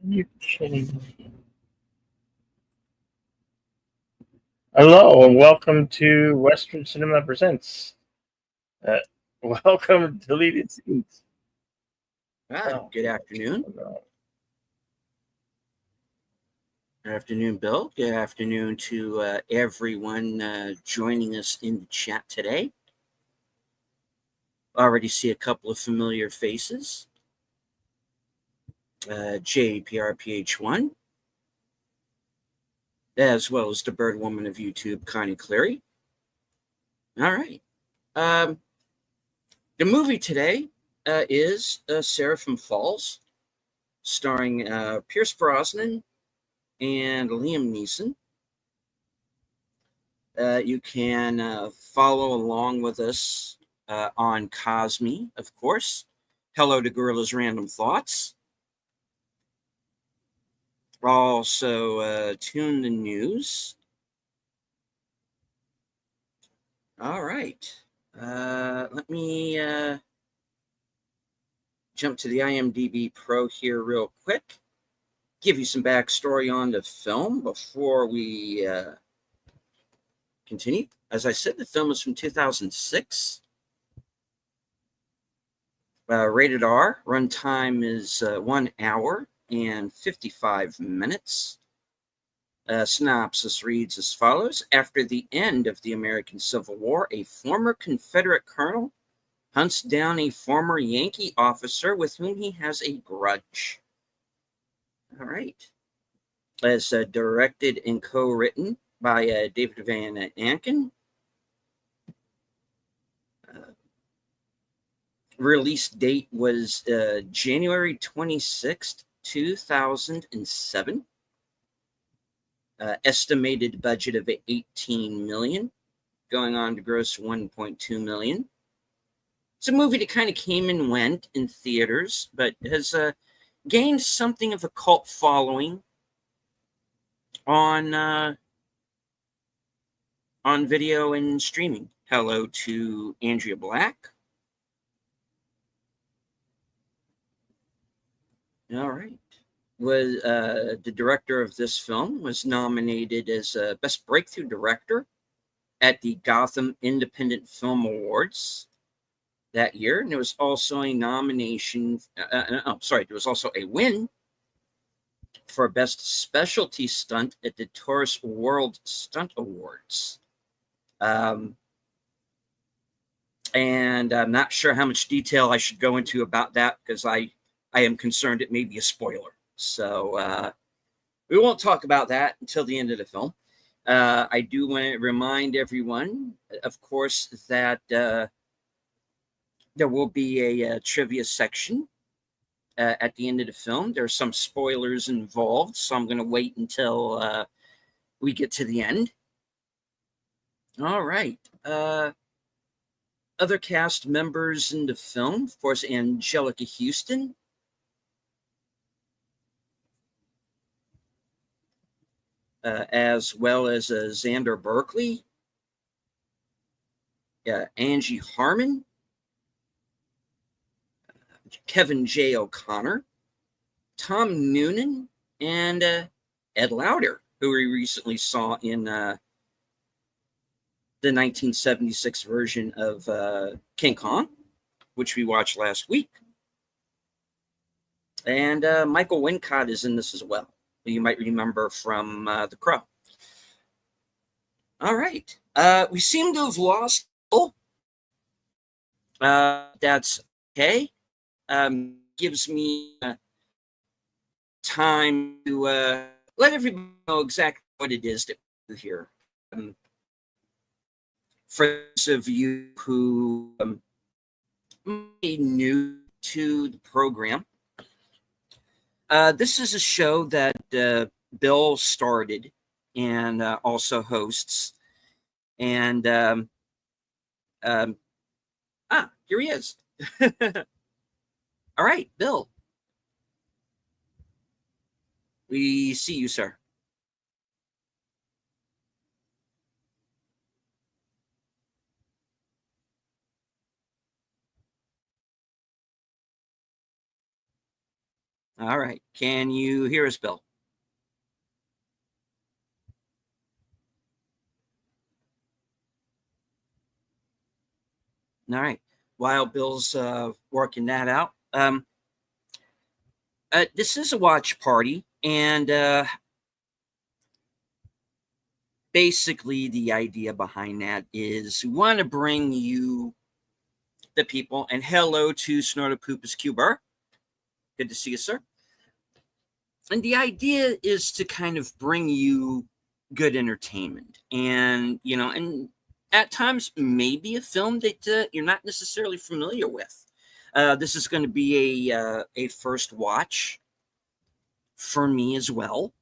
You kidding me? Hello and welcome to Western Cinema Presents. Uh, welcome to Deleted Scenes. Oh, Good afternoon. no. Good afternoon, Bill. Good afternoon to everyone joining us in the chat today. Already see a couple of familiar faces. JPRPH1, as well as the bird woman of YouTube, Connie Cleary. All right. The movie today is Seraphim Falls, starring Pierce Brosnan and Liam Neeson. You can follow along with us on Cosme, of course. Hello to Gorilla's Random Thoughts. Also, Tune the News. All right. Let me jump to the IMDb Pro here real quick. Give you some backstory on the film before we continue. As I said, the film is from 2006. Rated R. Runtime is 1 hour and 55 minutes. Synopsis reads as follows. After the end of the American Civil War, a former Confederate colonel hunts down a former Yankee officer with whom he has a grudge. All right. As directed and co-written by David Van Anken. Release date was January 26th, 2007. Estimated budget of 18 million, going on to gross 1.2 million. It's a movie that kind of came and went in theaters, but has gained something of a cult following on video and streaming. Hello to Andrea Black. All right. Was the director of this film was nominated as Best Breakthrough Director at the Gotham Independent Film Awards that year, and there was also a nomination. There was also a win for Best Specialty Stunt at the Tourist World Stunt Awards. And I'm not sure how much detail I should go into about that because I am concerned it may be a spoiler. So we won't talk about that until the end of the film. I do want to remind everyone, of course, that there will be a trivia section at the end of the film. There are some spoilers involved, so I'm going to wait until we get to the end. All right. Other cast members in the film, of course, Angelica Houston. As well as Xander Berkeley, Angie Harmon, Kevin J. O'Connor, Tom Noonan, and Ed Lauder, who we recently saw in the 1976 version of King Kong, which we watched last week. And Michael Wincott is in this as well. You might remember from The Crow. All right. We seem to have lost. That's okay. Gives me time to let everybody know exactly what it is that we do here. For those of you who may be new to the program, this is a show that Bill started and also hosts. And here he is. All right, Bill. We see you, sir. All right. Can you hear us, Bill? All right. While Bill's working that out, this is a watch party, and basically the idea behind that is we want to bring you, the people, and hello to Snortopoopus Cuber. Good to see you, sir. And the idea is to kind of bring you good entertainment, and and at times maybe a film that you're not necessarily familiar with. This is going to be a first watch for me as well,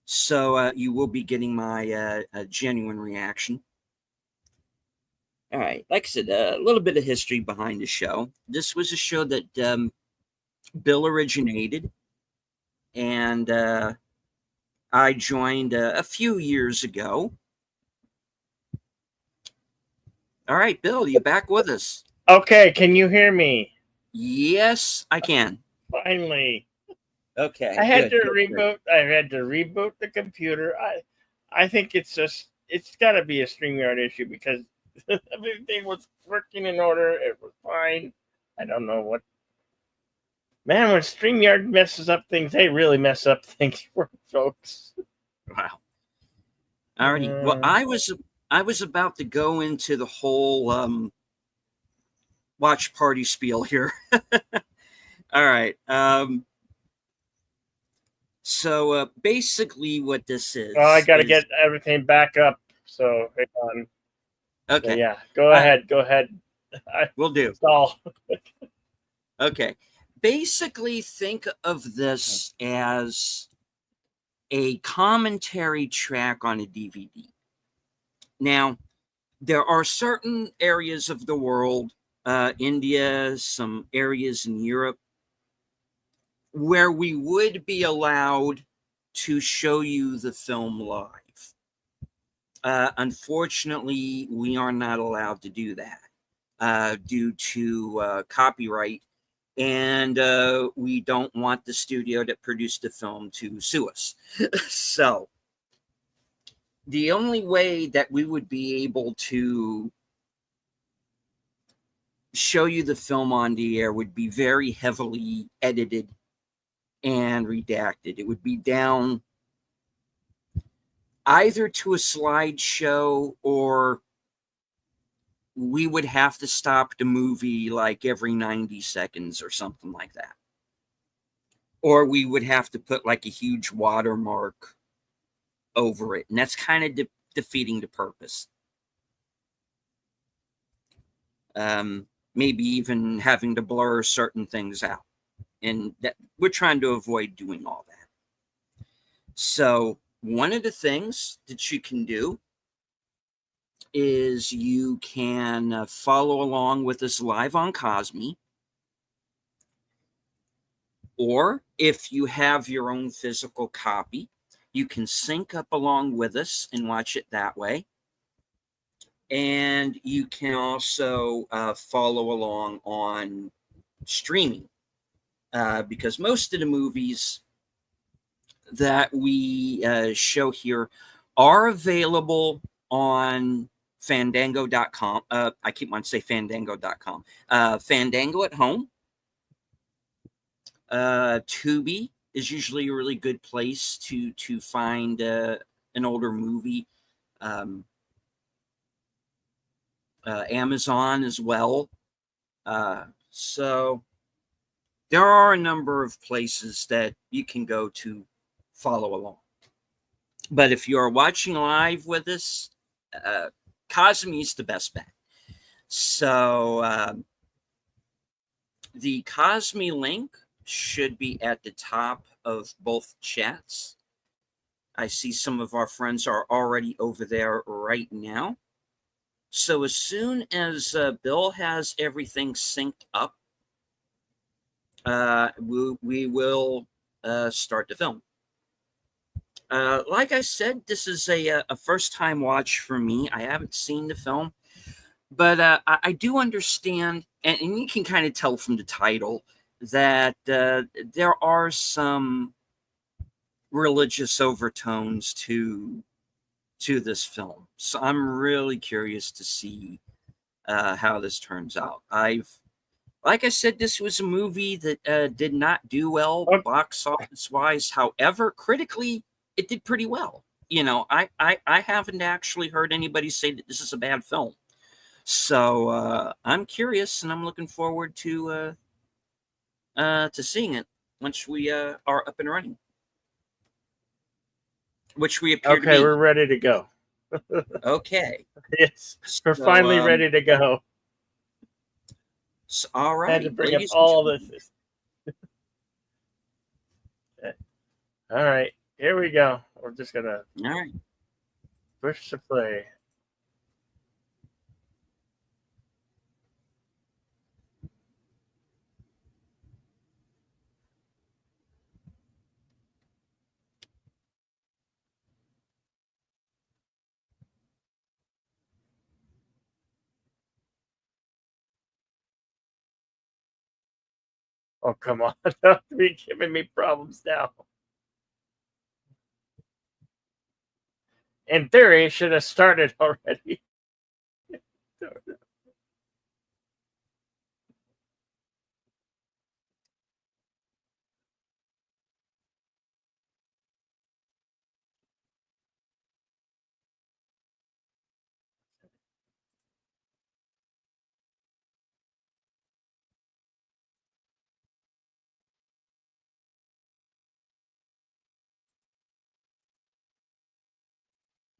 so you will be getting my genuine reaction. All right, like I said, a little bit of history behind the show. This was a show that Bill originated, and I joined a few years ago. All right, Bill, you back with us? Okay, can you hear me? Yes, I can. Finally. Okay. I had good, to good, good. reboot. I had to reboot the computer. I think it's got to be a StreamYard issue because everything was working in order. It was fine. I don't know what. Man, when StreamYard messes up things, they really mess up things for folks. Wow. Alrighty. Well, I was about to go into the whole watch party spiel here. All right. So basically, what this is. Well, I got to get everything back up. So hang on. Okay. So, yeah. Go ahead. Go ahead. Will do. Stall. Okay. Basically, think of this as a commentary track on a DVD. Now, there are certain areas of the world, India, some areas in Europe, where we would be allowed to show you the film live. Unfortunately, we are not allowed to do that due to copyright, and we don't want the studio that produced the film to sue us. So the only way that we would be able to show you the film on the air would be very heavily edited and redacted. It would be down either to a slideshow, or we would have to stop the movie like every 90 seconds or something like that. Or we would have to put like a huge watermark over it. And that's kind of defeating the purpose. Maybe even having to blur certain things out. And that we're trying to avoid doing all that. So one of the things that you can do is you can follow along with us live on Cosme. Or if you have your own physical copy, you can sync up along with us and watch it that way. And you can also follow along on streaming, because most of the movies that we show here are available on Fandango.com. I keep on saying Fandango.com. Fandango at home. Tubi is usually a really good place to find an older movie. Amazon as well. So there are a number of places that you can go to follow along. But if you're watching live with us, Cosme is the best bet. So the Cosme link should be at the top of both chats. I see some of our friends are already over there right now. So as soon as Bill has everything synced up, we will start the film. Like I said, this is a first-time watch for me. I haven't seen the film, but I do understand, and you can kind of tell from the title, that there are some religious overtones to this film. So I'm really curious to see how this turns out. Like I said, this was a movie that did not do well Oh, box office wise. However, critically, it did pretty well. I haven't actually heard anybody say that this is a bad film. So I'm curious, and I'm looking forward to seeing it once we are up and running, which we appear to okay, we're be. ready to go. Okay, Yes, we're so finally ready to go. all Had to right, bring up ladies and all gentlemen. this. All right, here we go. We're just gonna All right. push the play. Oh, come on. Don't be giving me problems now. In theory, it should have started already.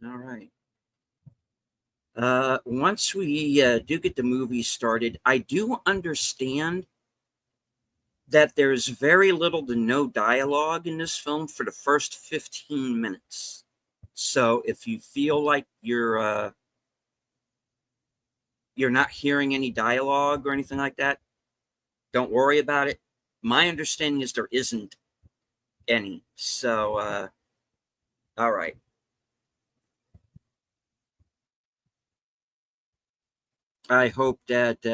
All right. Once we do get the movie started, I do understand that there's very little to no dialogue in this film for the first 15 minutes. So if you feel like you're not hearing any dialogue or anything like that, don't worry about it. My understanding is there isn't any. So all right. I hope that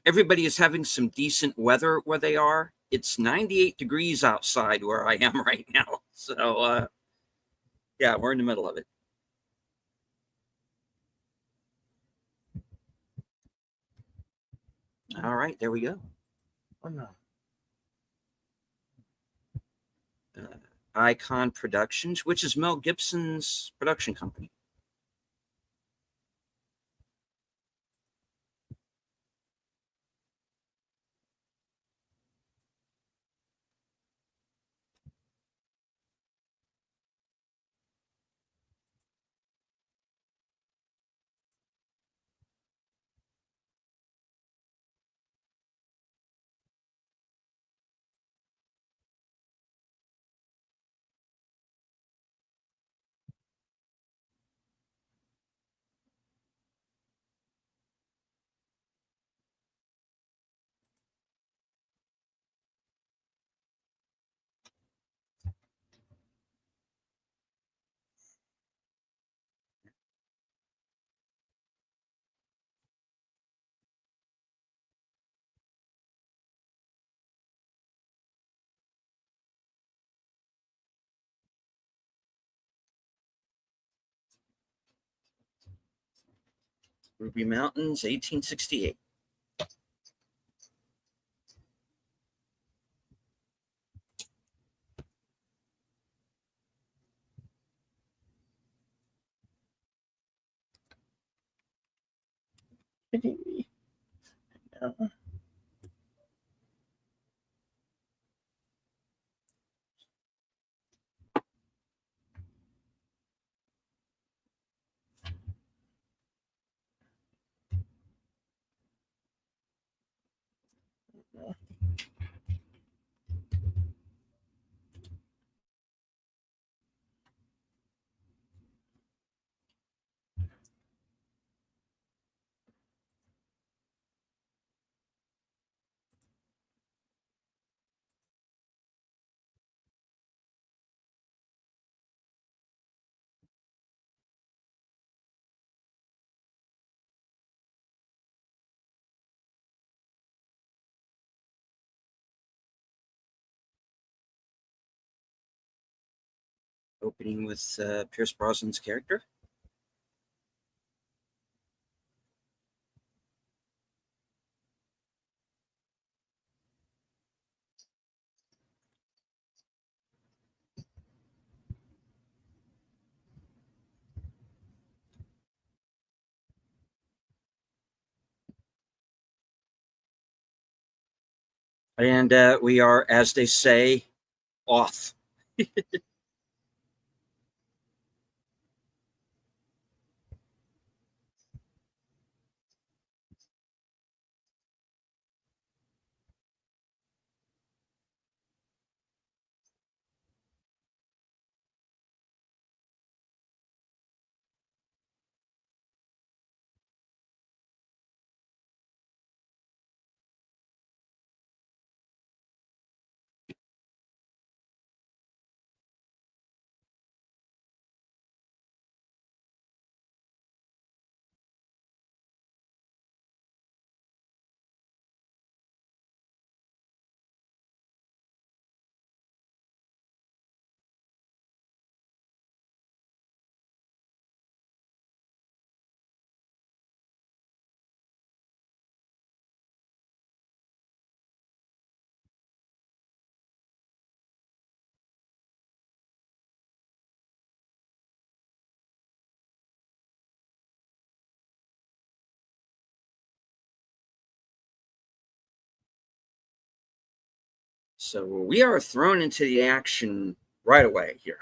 everybody is having some decent weather where they are. It's 98 degrees outside where I am right now. So yeah, we're in the middle of it. All right, there we go. Oh, no. Uh, Icon Productions, which is Mel Gibson's production company. Ruby Mountains, 1868. Kidding me? No. opening with Pierce Brosnan's character. And we are, as they say, off. So we are thrown into the action right away here.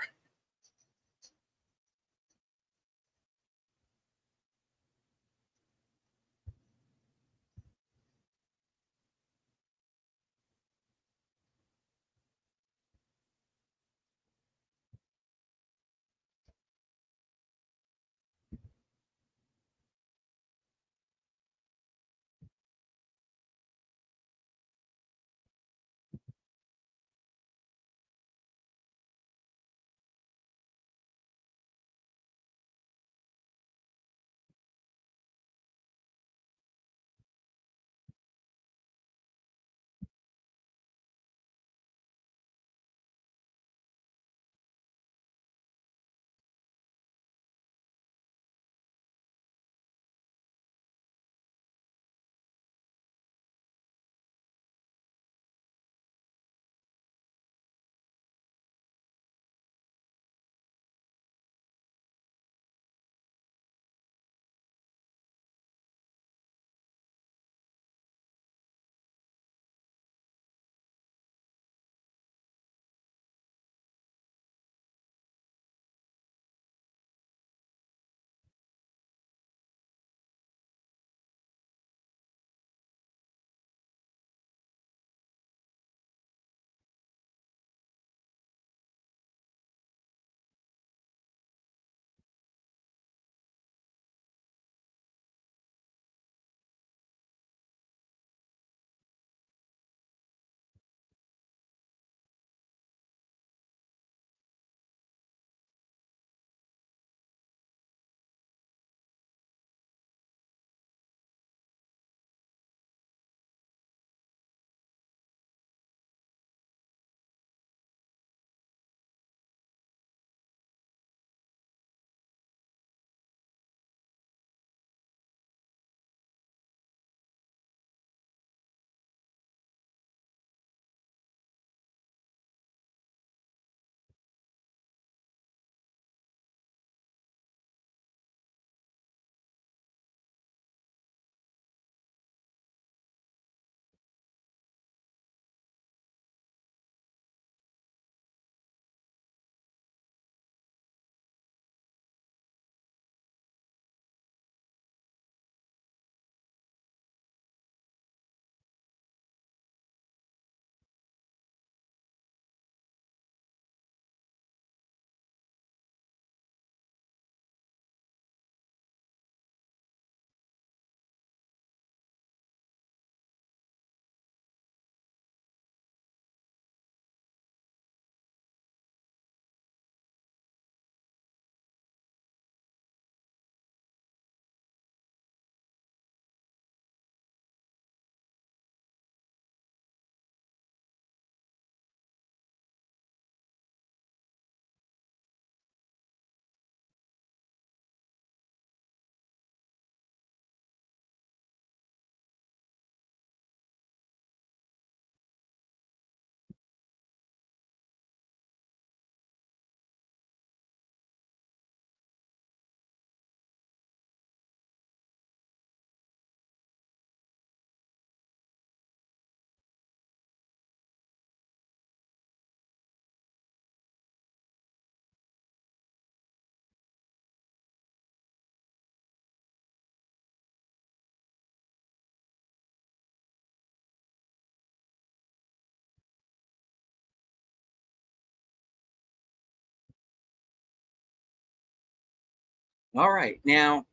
All right. Now,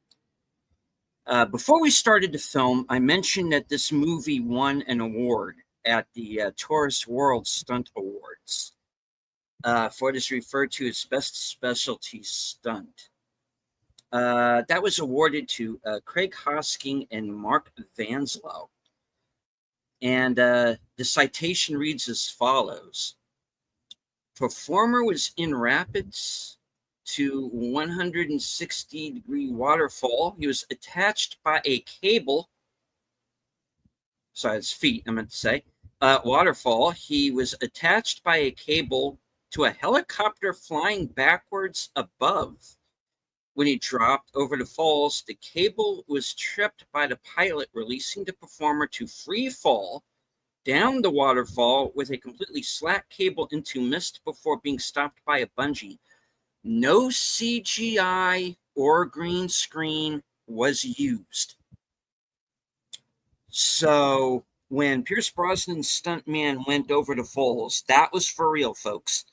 before we started to film, I mentioned that this movie won an award at the Tourist World Stunt Awards for what is referred to as Best Specialty Stunt. That was awarded to Craig Hosking and Mark Vanslow. And the citation reads as follows. Performer was in rapids to 160-degree waterfall. He was attached by a cable. Sorry, his feet, I meant to say. Waterfall. He was attached by a cable to a helicopter flying backwards above. When he dropped over the falls, the cable was tripped by the pilot, releasing the performer to free fall down the waterfall with a completely slack cable into mist before being stopped by a bungee. No CGI or green screen was used. So when Pierce Brosnan's stuntman went over the falls, that was for real, folks.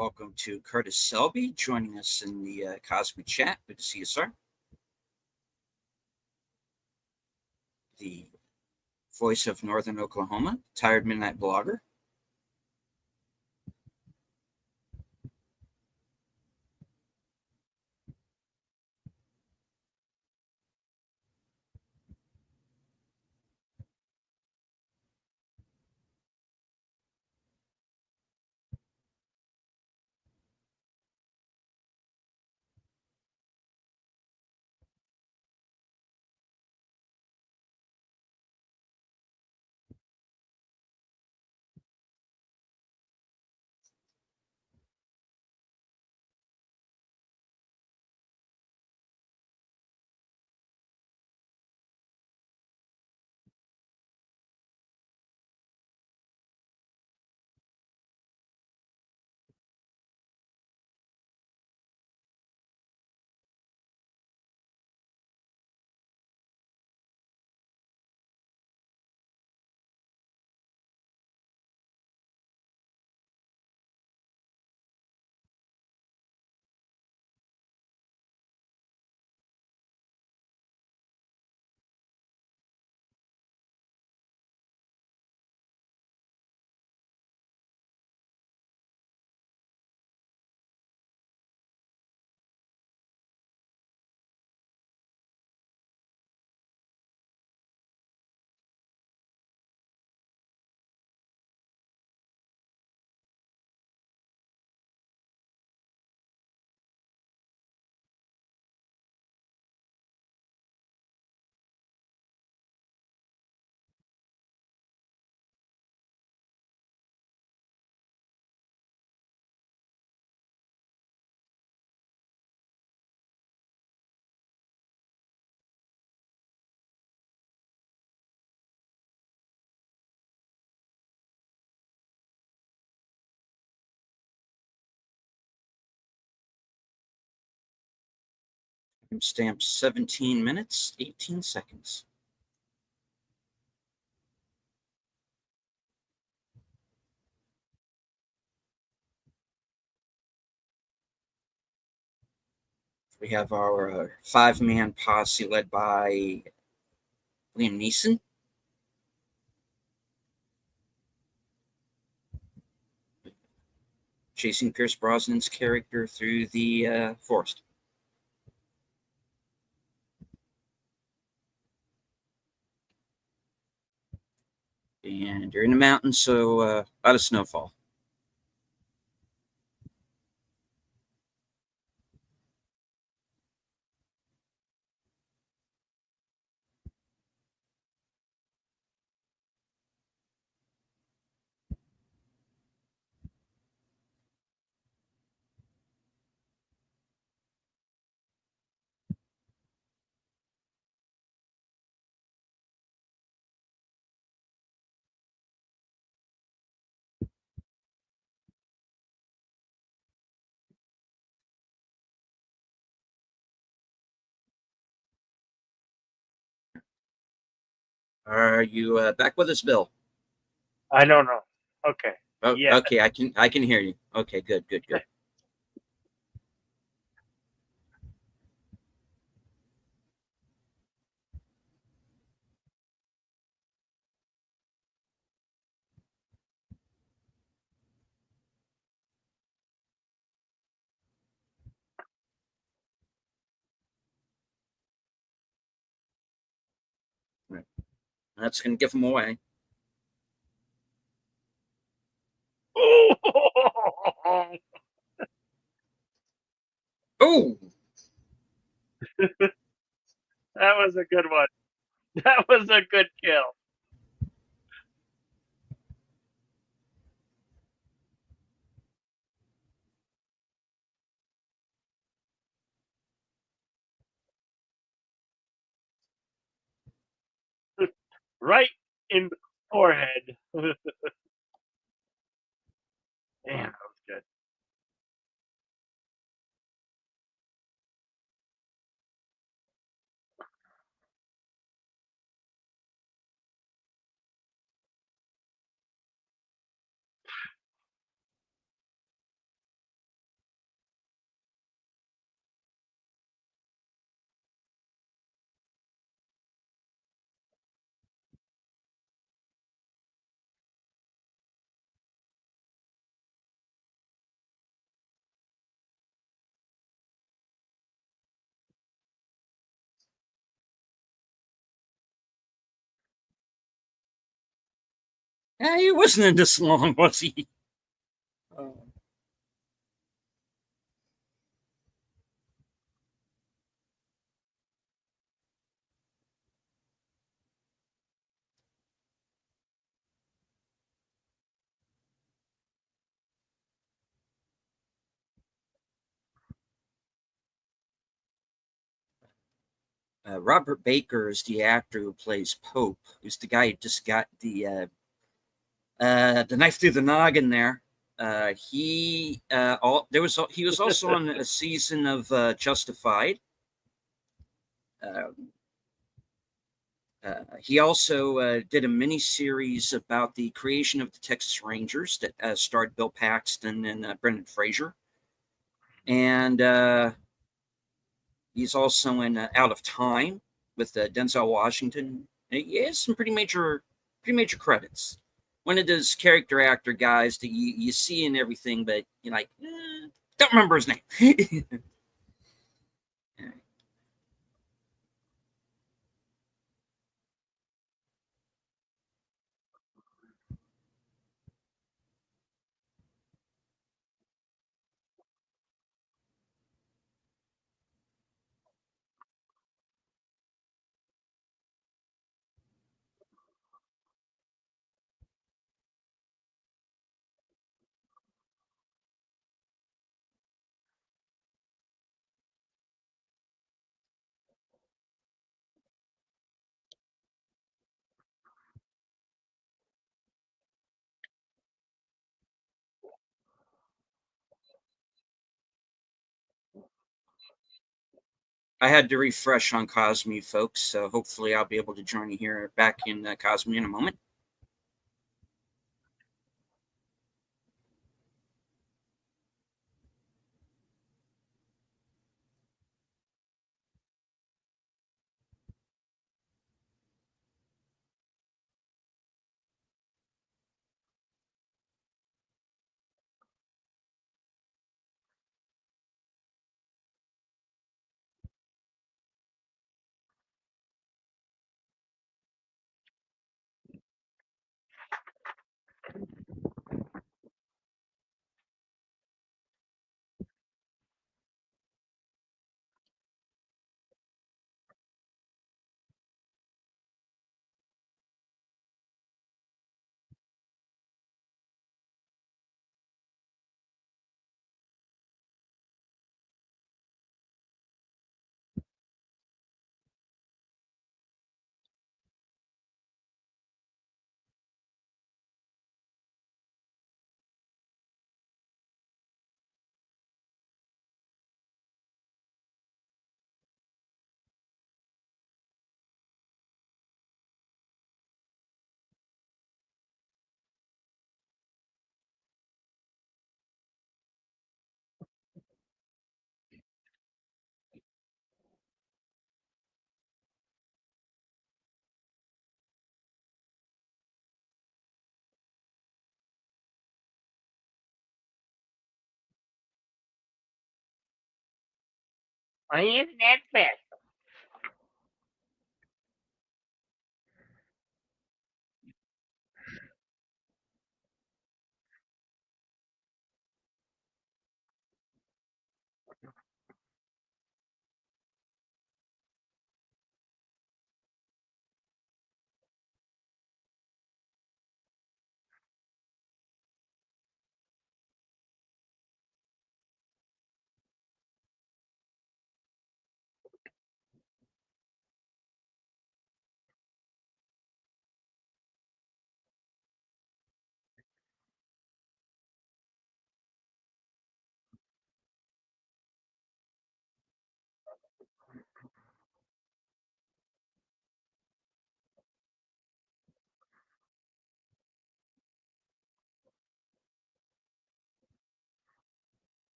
Welcome to Curtis Selby joining us in the Cosmic Chat. Good to see you, sir. The voice of Northern Oklahoma, tired midnight blogger. Stamp 17 minutes, 18 seconds. We have our five-man posse led by Liam Neeson. Chasing Pierce Brosnan's character through the forest. And you're in the mountains, so a lot of snowfall. Are you back with us, Bill? I don't know. Okay. Oh, Yeah. okay. I can hear you. Okay, good. Right. That's going to give them away. Oh, That was a good one. That was a good kill. Right in the forehead. Damn, that was good. He wasn't in this long, was he? Robert Baker is the actor who plays Pope. Who's the guy who just got the knife through the noggin there. He was also on a season of Justified. Uh, he also did a mini series about the creation of the Texas Rangers that starred Bill Paxton and Brendan Fraser, and he's also in Out of Time with Denzel Washington. And he has some pretty major credits. One of those character actor guys that you see in everything, but you're like, don't remember his name. I had to refresh on Cosme, folks, so hopefully I'll be able to join you here back in Cosme in a moment. Why is that best?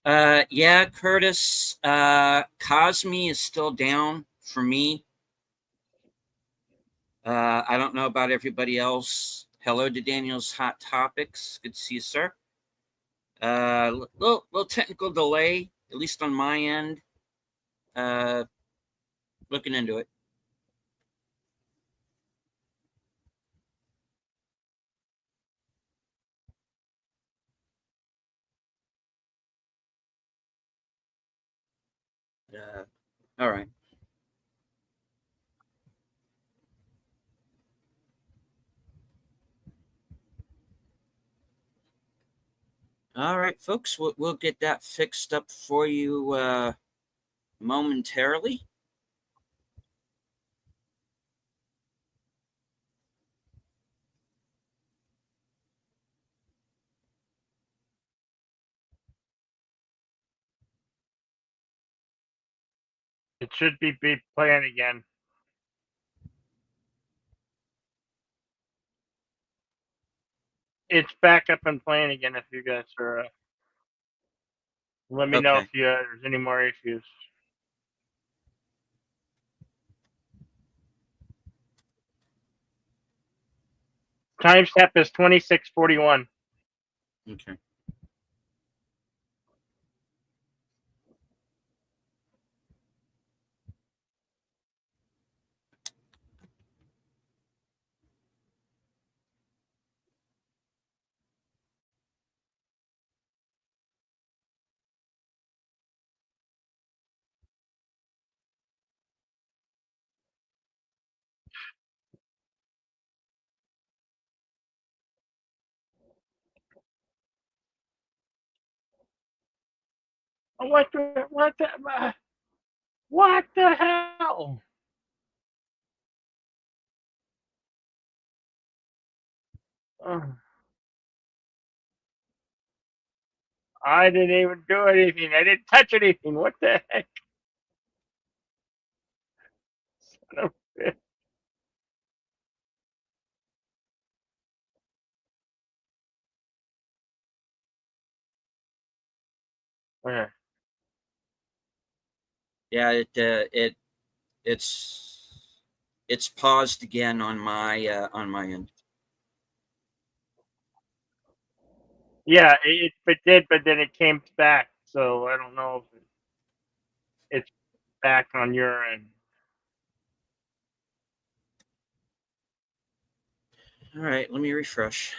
Yeah, Curtis. Cosme is still down for me. I don't know about everybody else. Hello to Daniel's Hot Topics. Good to see you, sir. Little technical delay, at least on my end. Uh, Looking into it. All right. All right, folks. We'll get that fixed up for you momentarily. It should be playing again. It's back up and playing again. If you guys are, let me know if Okay. there's any more issues. Timestamp is 26:41. Okay. What the hell? I didn't even do anything. I didn't touch anything. What the heck? Okay. Yeah, it's it's paused again on my end. Yeah, it did, but then it came back. So I don't know if it's back on your end. All right, let me refresh.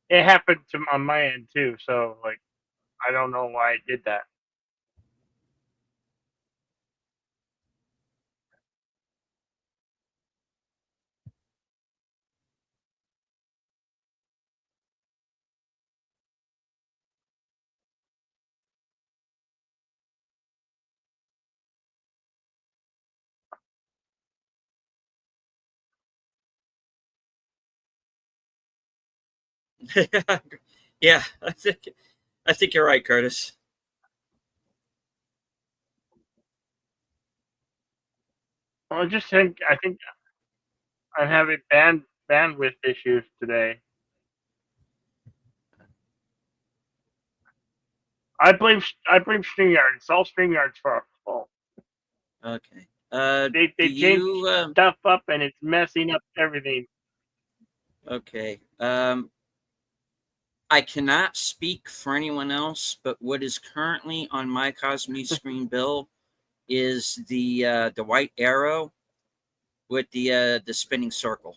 It happened to on my end too. So like, I don't know why it did that. Yeah, I think you're right, Curtis. I think I'm having bandwidth issues today. I blame StreamYard. It's all StreamYard's fault. Okay. Do They changed you stuff up and it's messing up everything. okay. I cannot speak for anyone else, but what is currently on my Cosme screen, Bill, is the white arrow with the spinning circle.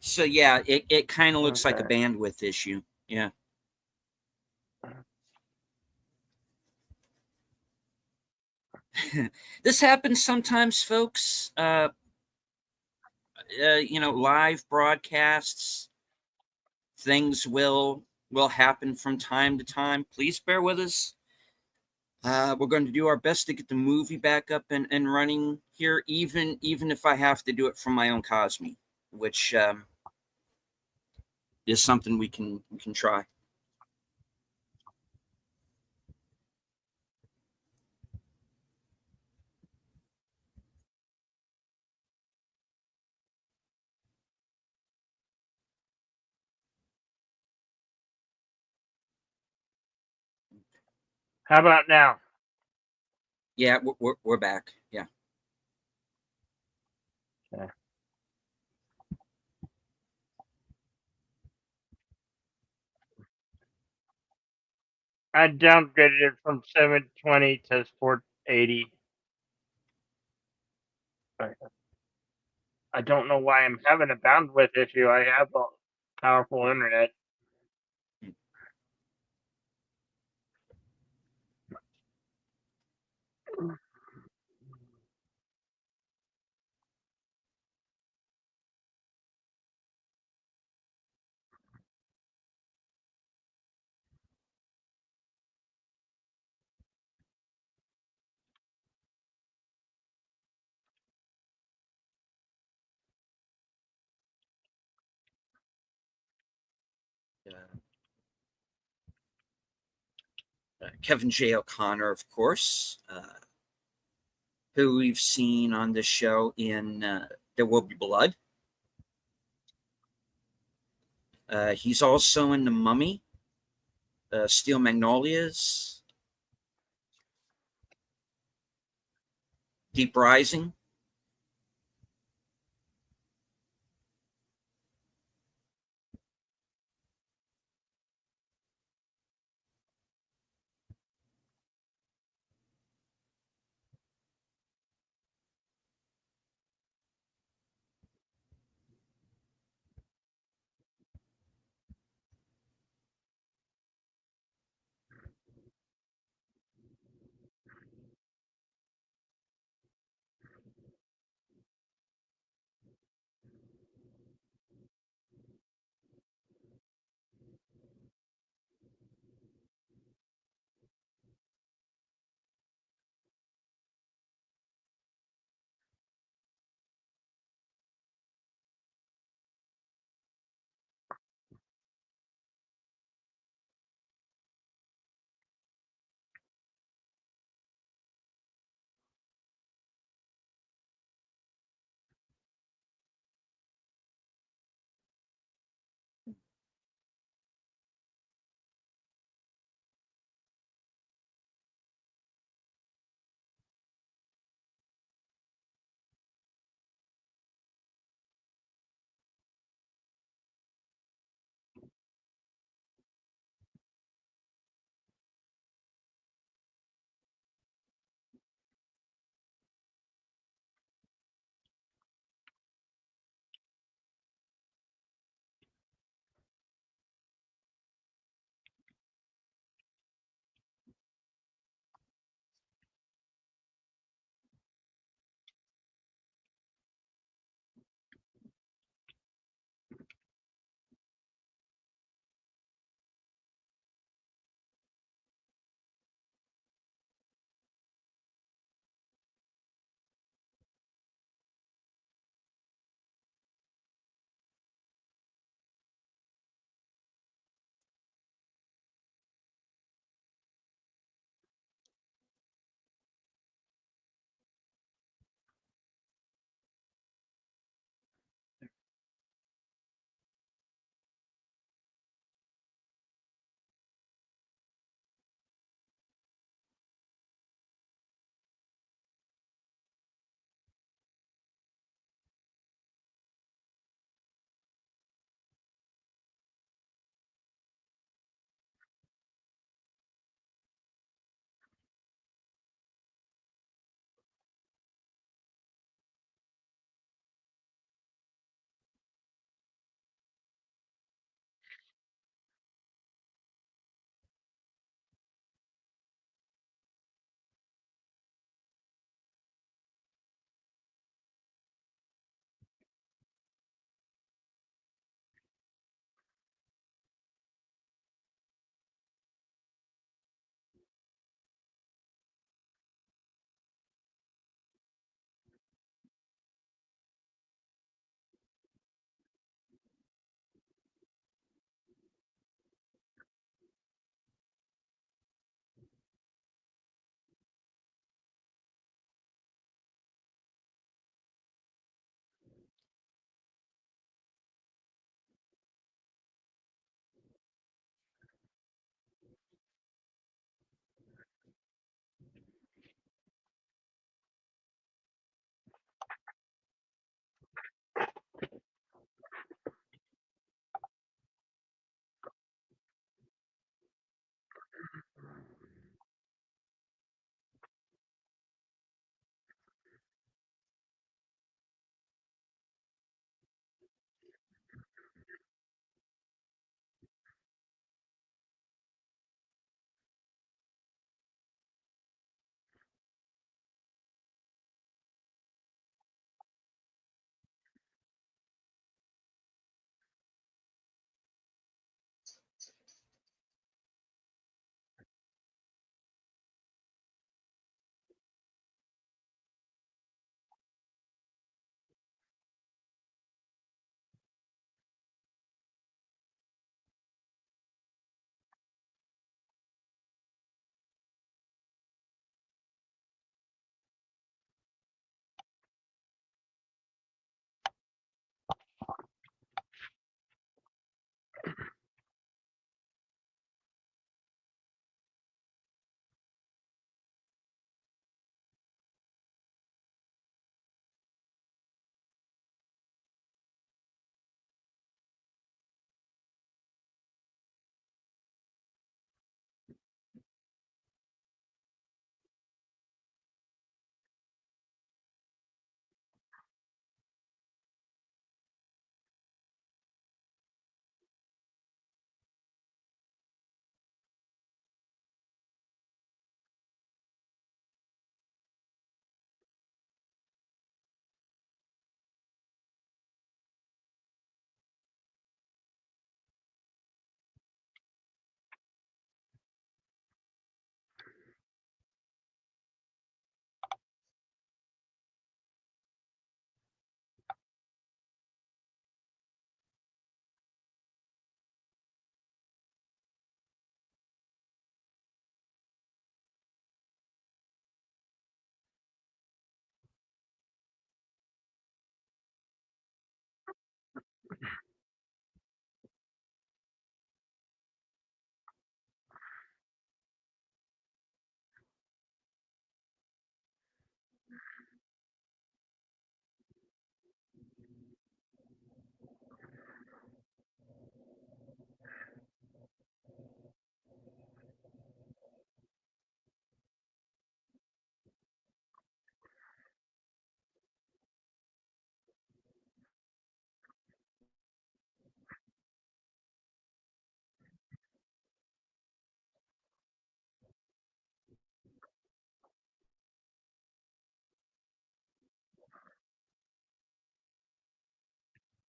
So yeah, it kind of looks like a Okay. bandwidth issue. Yeah. This happens sometimes, folks. Live broadcasts, things will happen from time to time. Please bear with us. We're going to do our best to get the movie back up and running here, even if I have to do it from my own Cosme, which is something we can try. How about now? Yeah, we're back. Yeah. Okay. I downgraded it from 720 to 480. I don't know why I'm having a bandwidth issue. I have a powerful internet. Kevin J. O'Connor, of course, who we've seen on this show in There Will Be Blood. He's also in The Mummy, Steel Magnolias, Deep Rising.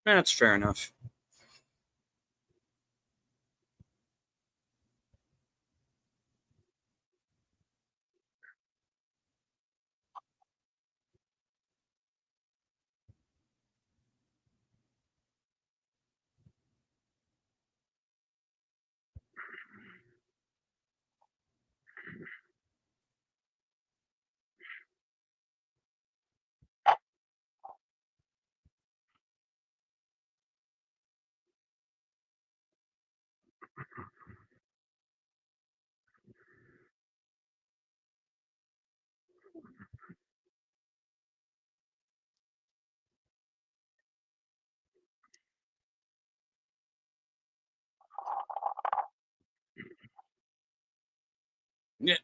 That's fair enough. Yeah.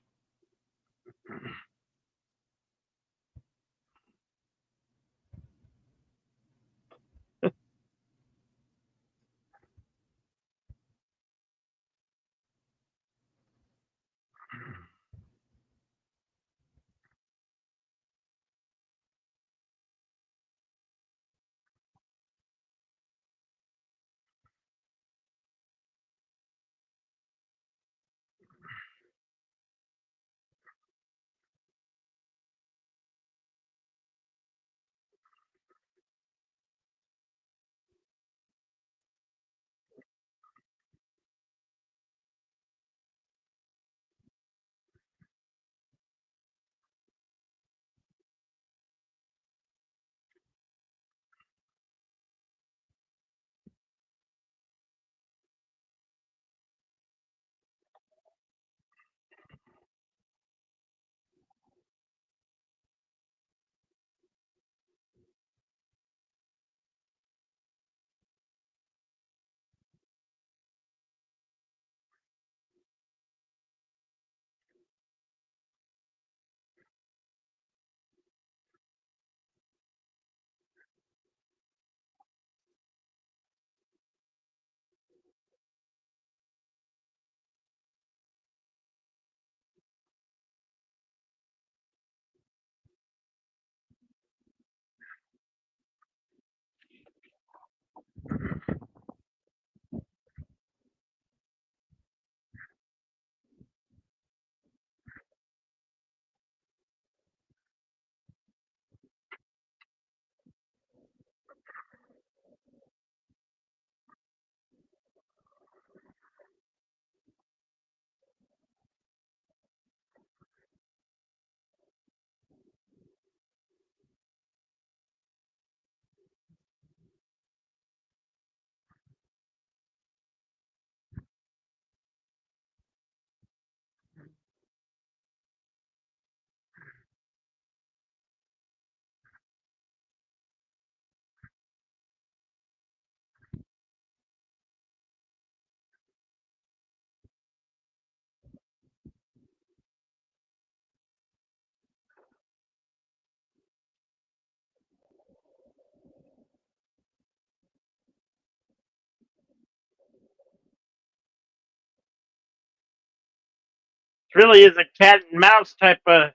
It really is a cat and mouse type of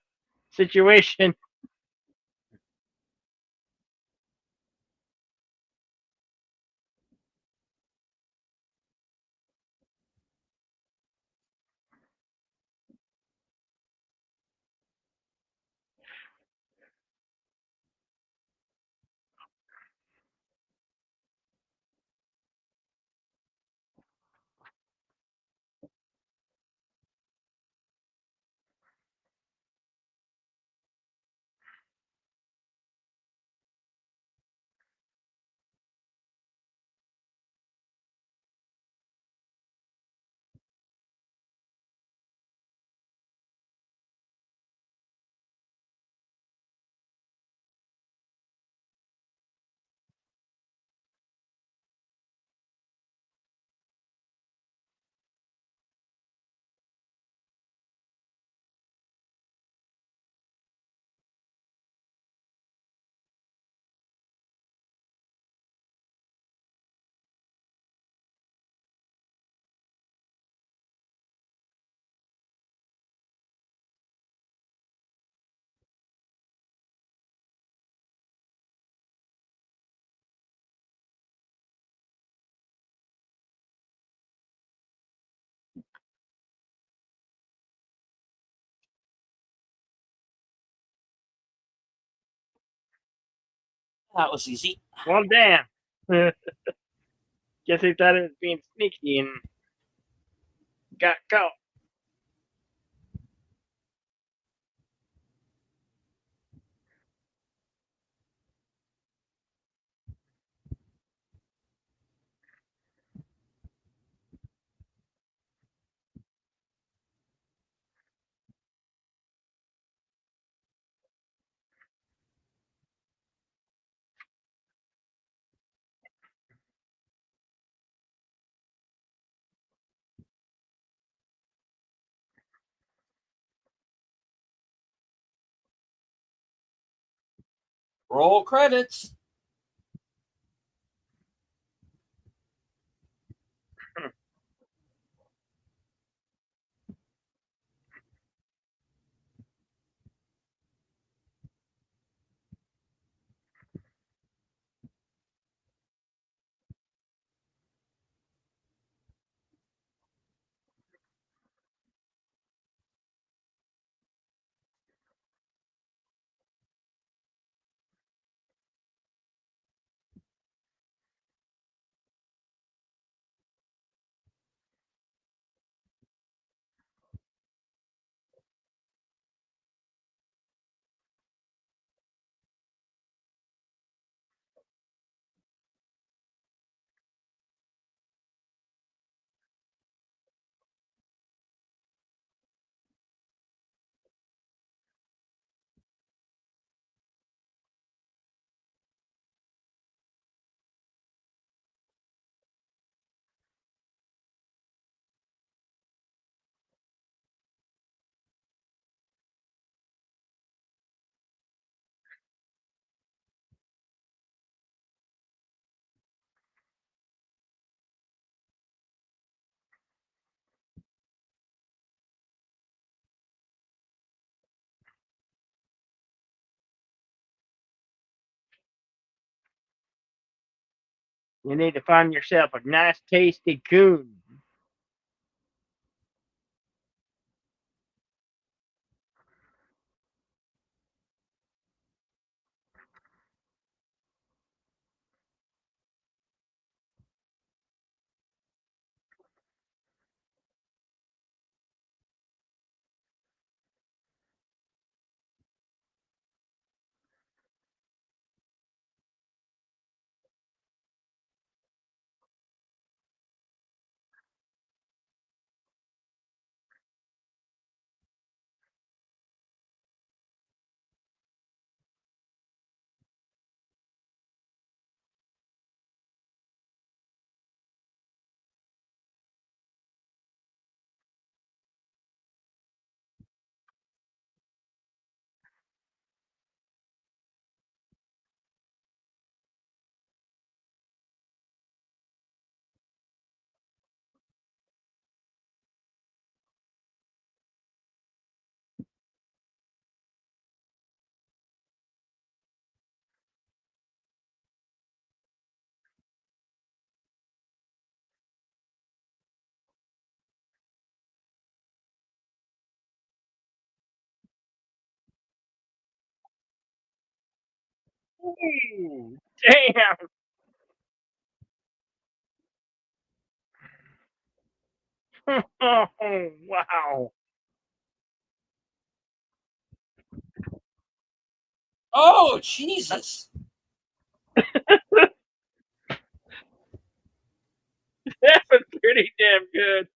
situation. That was easy. Well, damn. Guess they thought it was being sneaky and got caught. Roll credits. You need to find yourself a nice, tasty coon. Ooh, damn. Oh, wow. Oh, Jesus. That was pretty damn good.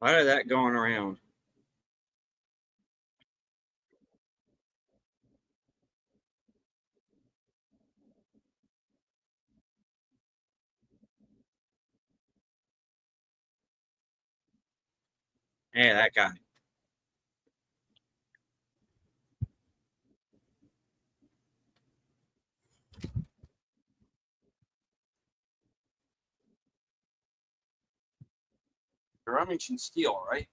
A lot of that going around. Yeah, that guy. Remington Steel, right?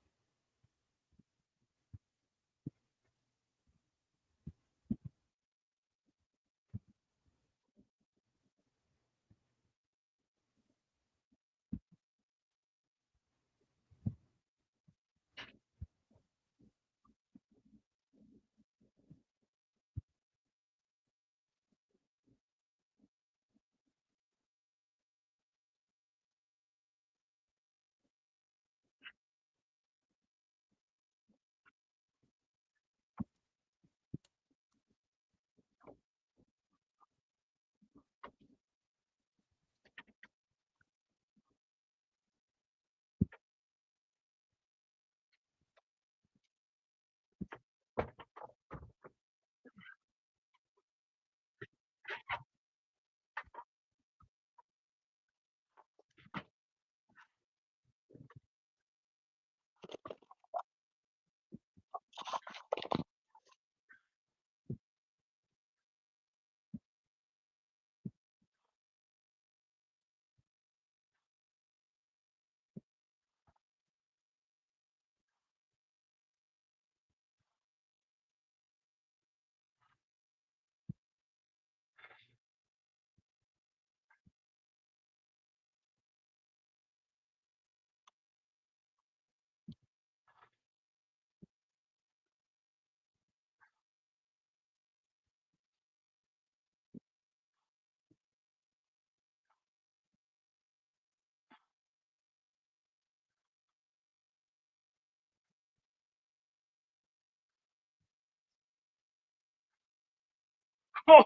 Oh,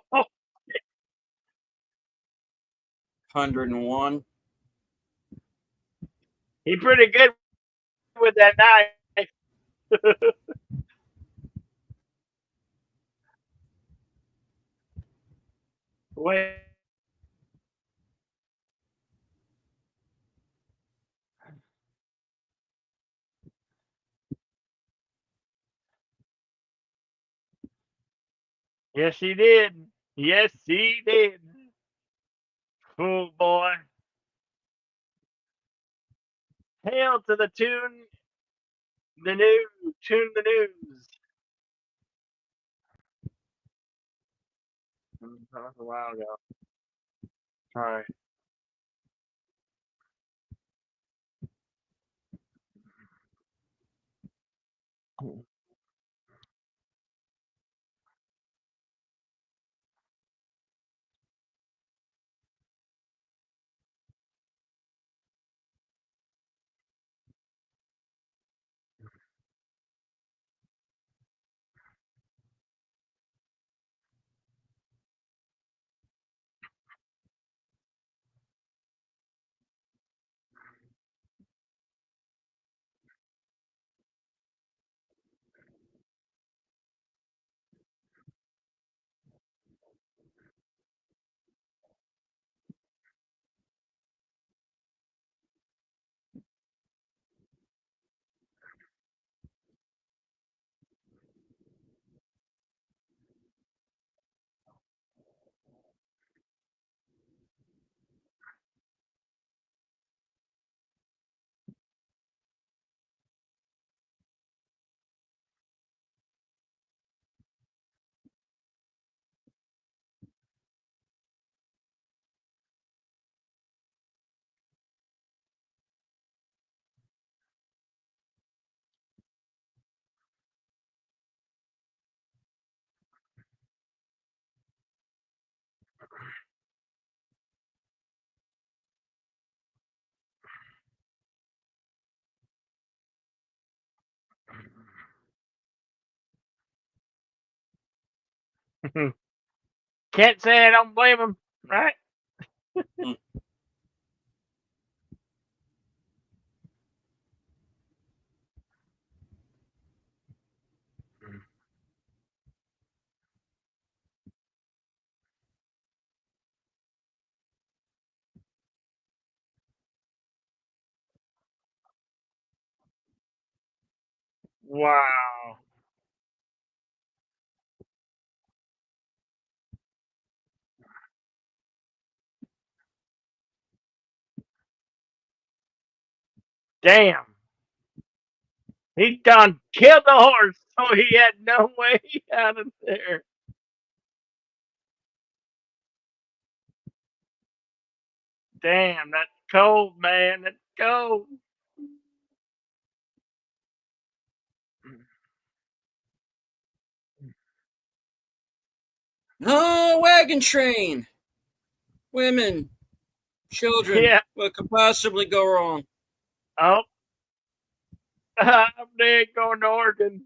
101. he pretty good with that knife. Wait. Yes, he did. Yes, he did. Fool boy. Hail to the tune, the news, tune the news. That was a while ago. Sorry. Can't say I don't blame him, right? Hmm. Wow. Damn. He done killed the horse, so he had no way out of there. Damn, that's cold, man. That's cold. Oh, wagon train, women, children. Yeah. What could possibly go wrong? Oh, I'm dead going to Oregon.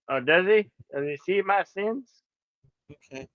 Oh, does he? Does he see my sins? Okay.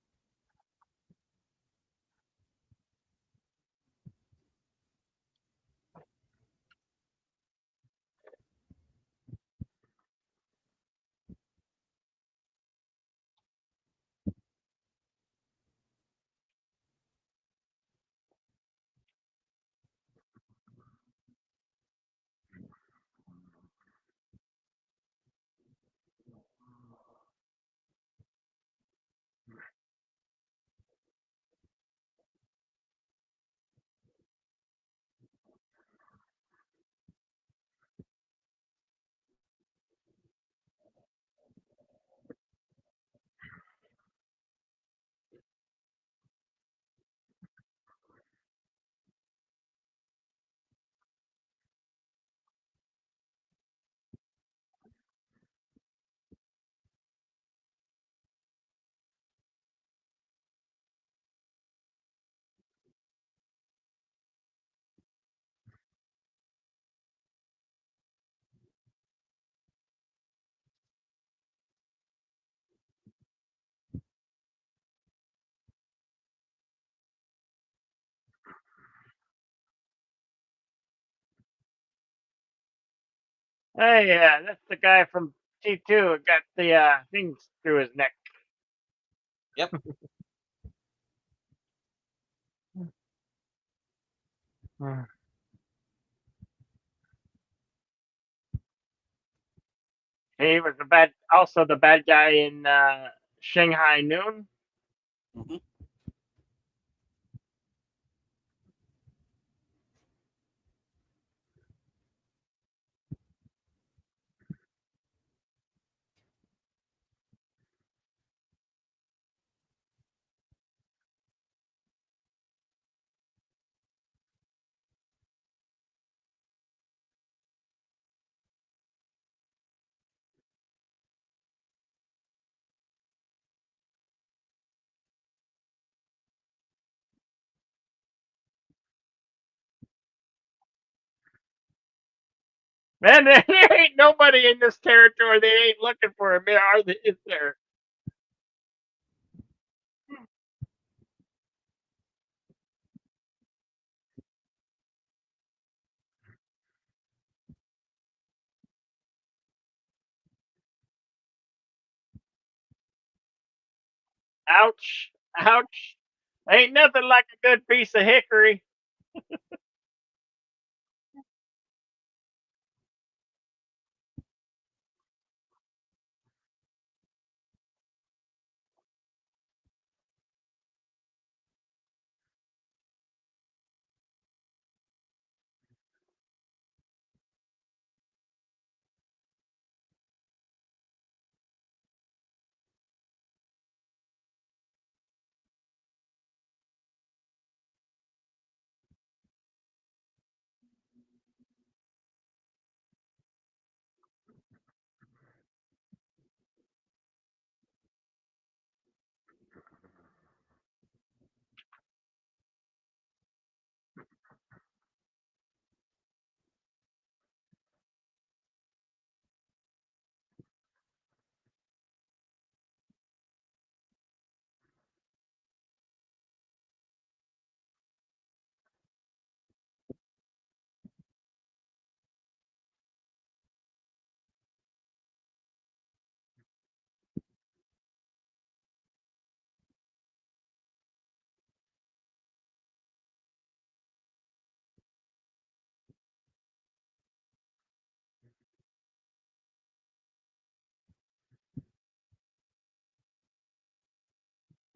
Hey, yeah, that's the guy from T2 who got the things through his neck. Yep. He was also the bad guy in Shanghai Noon. Hmm. Man, there ain't nobody in this territory. They ain't looking for him. Is there? Ouch. Ouch. Ain't nothing like a good piece of hickory.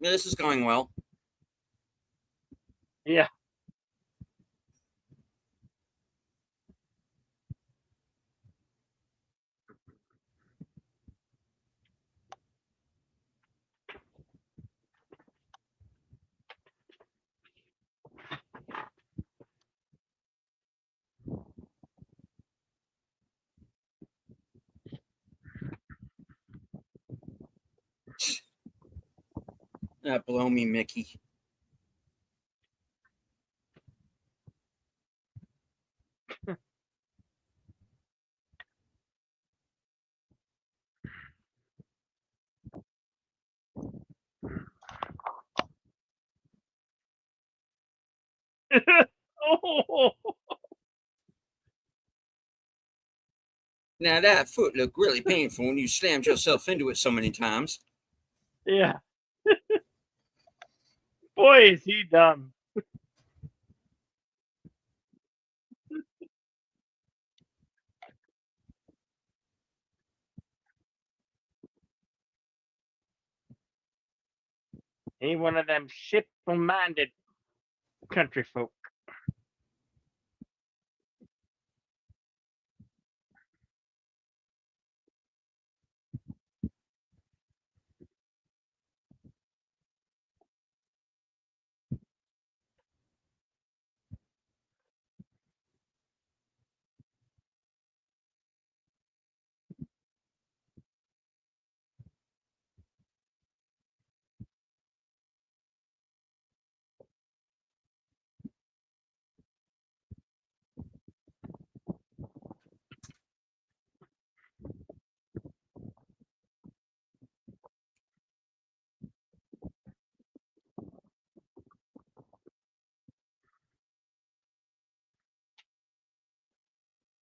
Yeah, this is going well. Yeah. Blow me, Mickey. Oh, Now that foot looked really painful when you slammed yourself into it so many times. yeah. Boy, is he dumb. He one of them simple-minded country folk.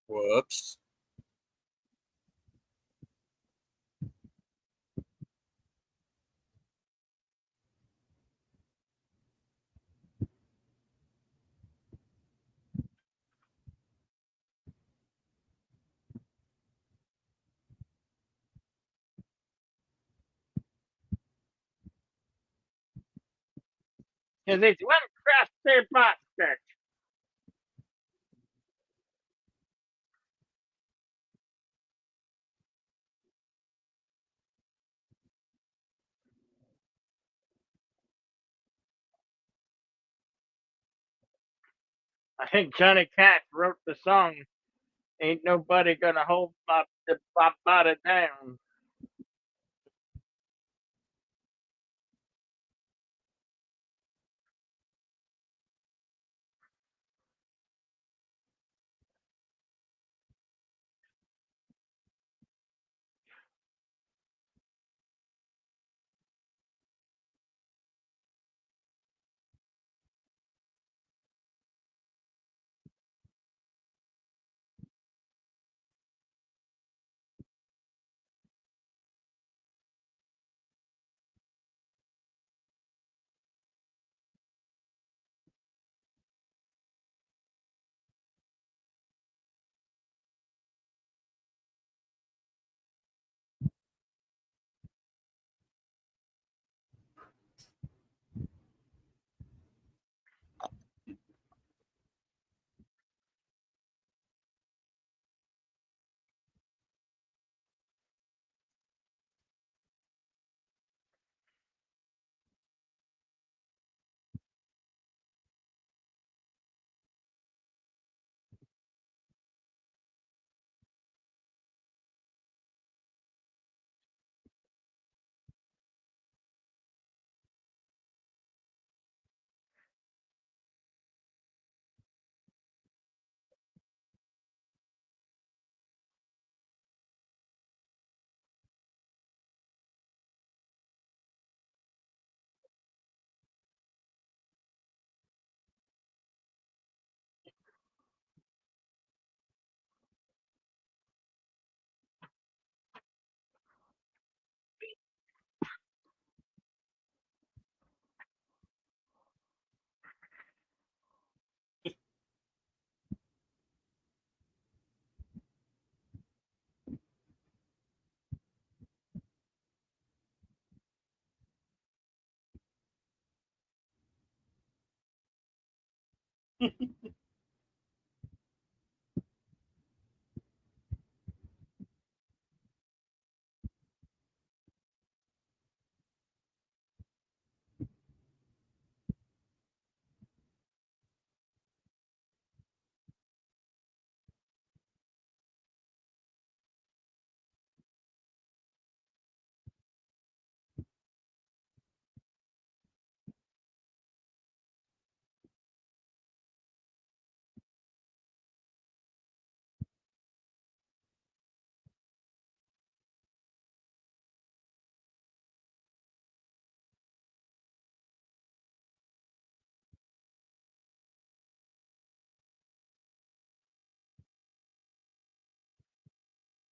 Whoops. Because it's one across their basket. I think Johnny Cash wrote the song. Ain't nobody gonna hold my body down.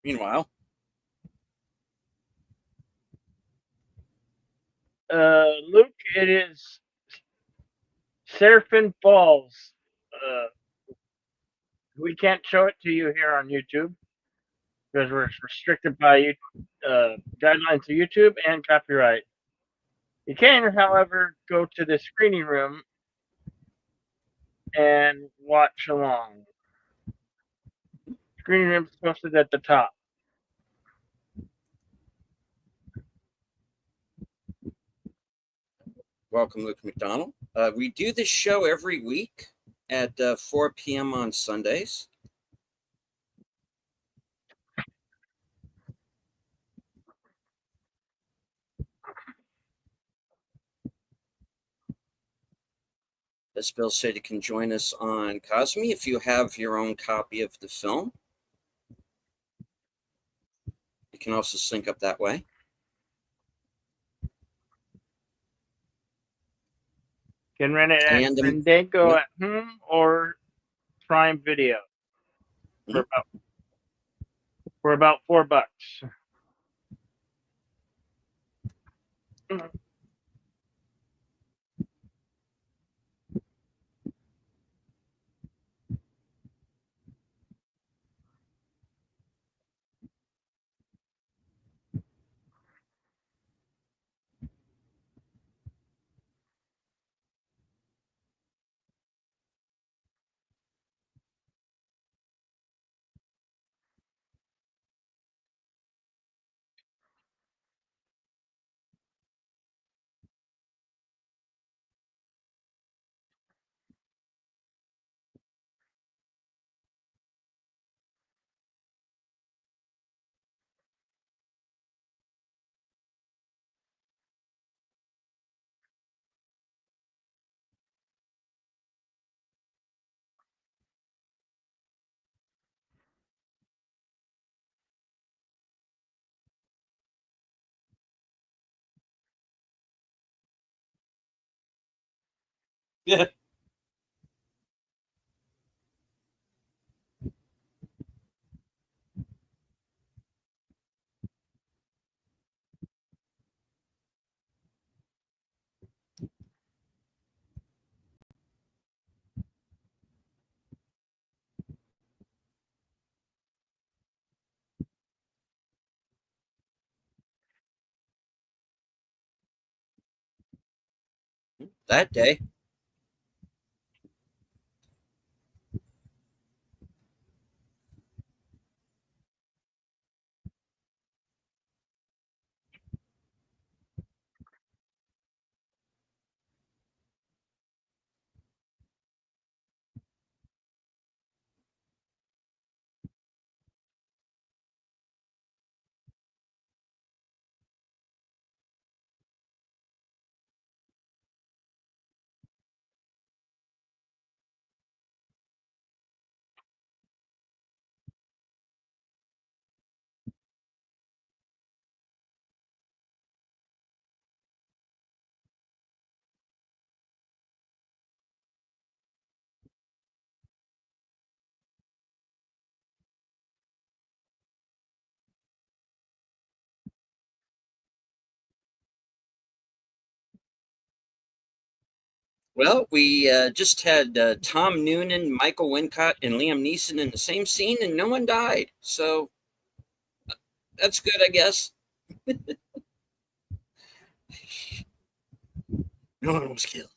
Meanwhile, Luke, it is Seraphim Falls. We can't show it to you here on YouTube because we're restricted by guidelines of YouTube and copyright. You can, however, go to the screening room and watch along. Screening room is posted at the top. welcome, Luke McDonald. We do this show every week at 4 p.m. on Sundays. As Bill said, you can join us on Cosme if you have your own copy of the film. You can also sync up that way. You can rent it at And Fandango yep. at home or Prime Video for about $4. Yeah. That day. Well, we just had Tom Noonan, Michael Wincott, and Liam Neeson in the same scene, and no one died. So that's good, I guess. No one was killed.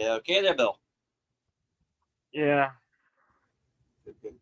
Yeah, okay there, Bill. Yeah. Good, good.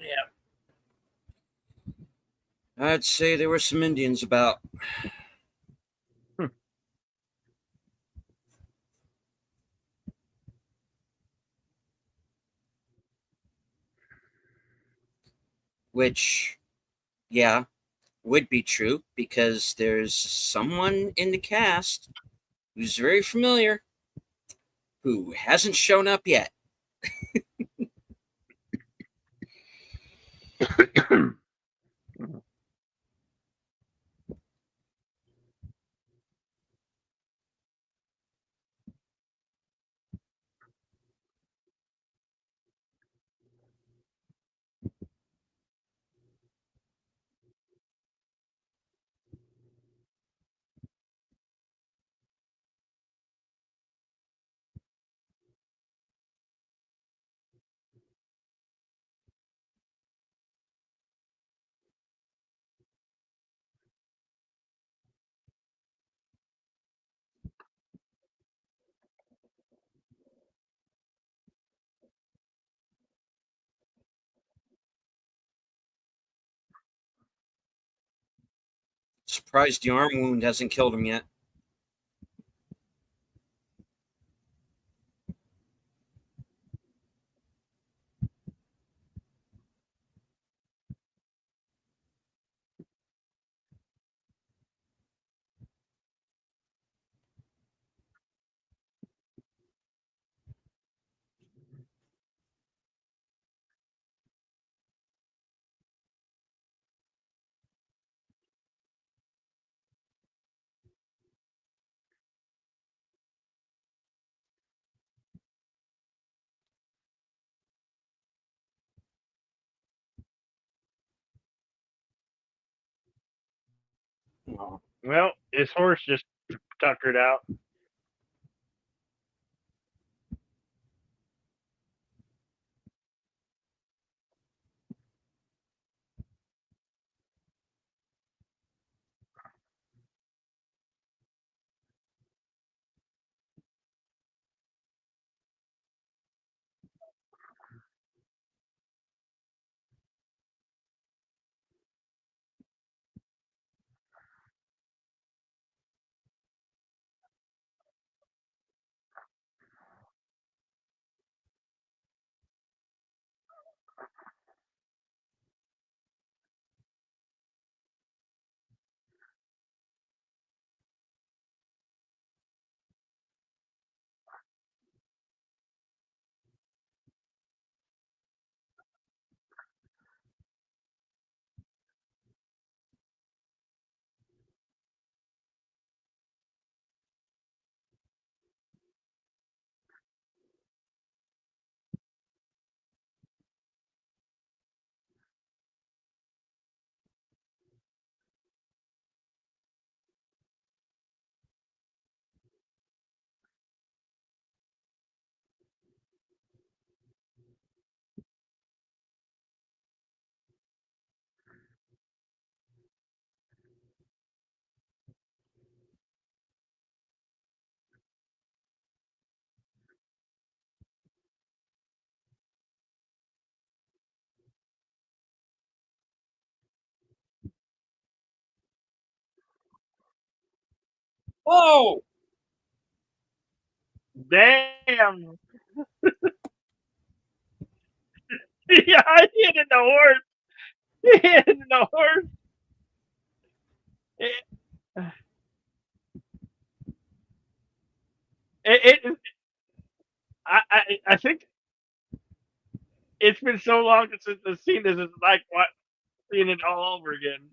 Yeah. I'd say there were some Indians about. Hmm. Which, yeah, would be true because there's someone in the cast who's very familiar who hasn't shown up yet. Surprised the arm wound hasn't killed him yet. Oh. Well, his horse just tuckered out. Oh, Damn. Yeah, he hit the horse. He hit the horse. It, it I think it's been so long since I've seen this. It's like what seeing it all over again.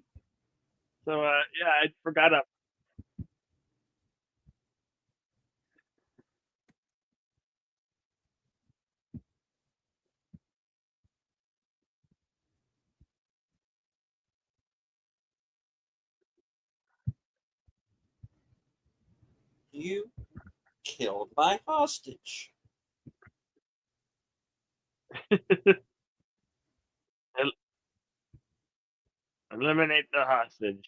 So yeah, I forgot up. you killed my hostage. Eliminate the hostage.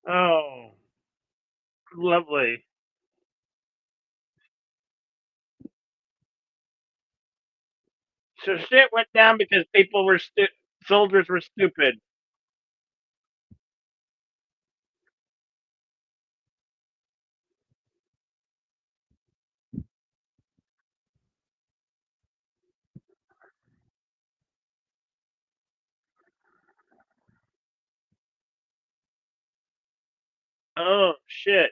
Oh, lovely. So shit went down because people were soldiers were stupid. Oh shit.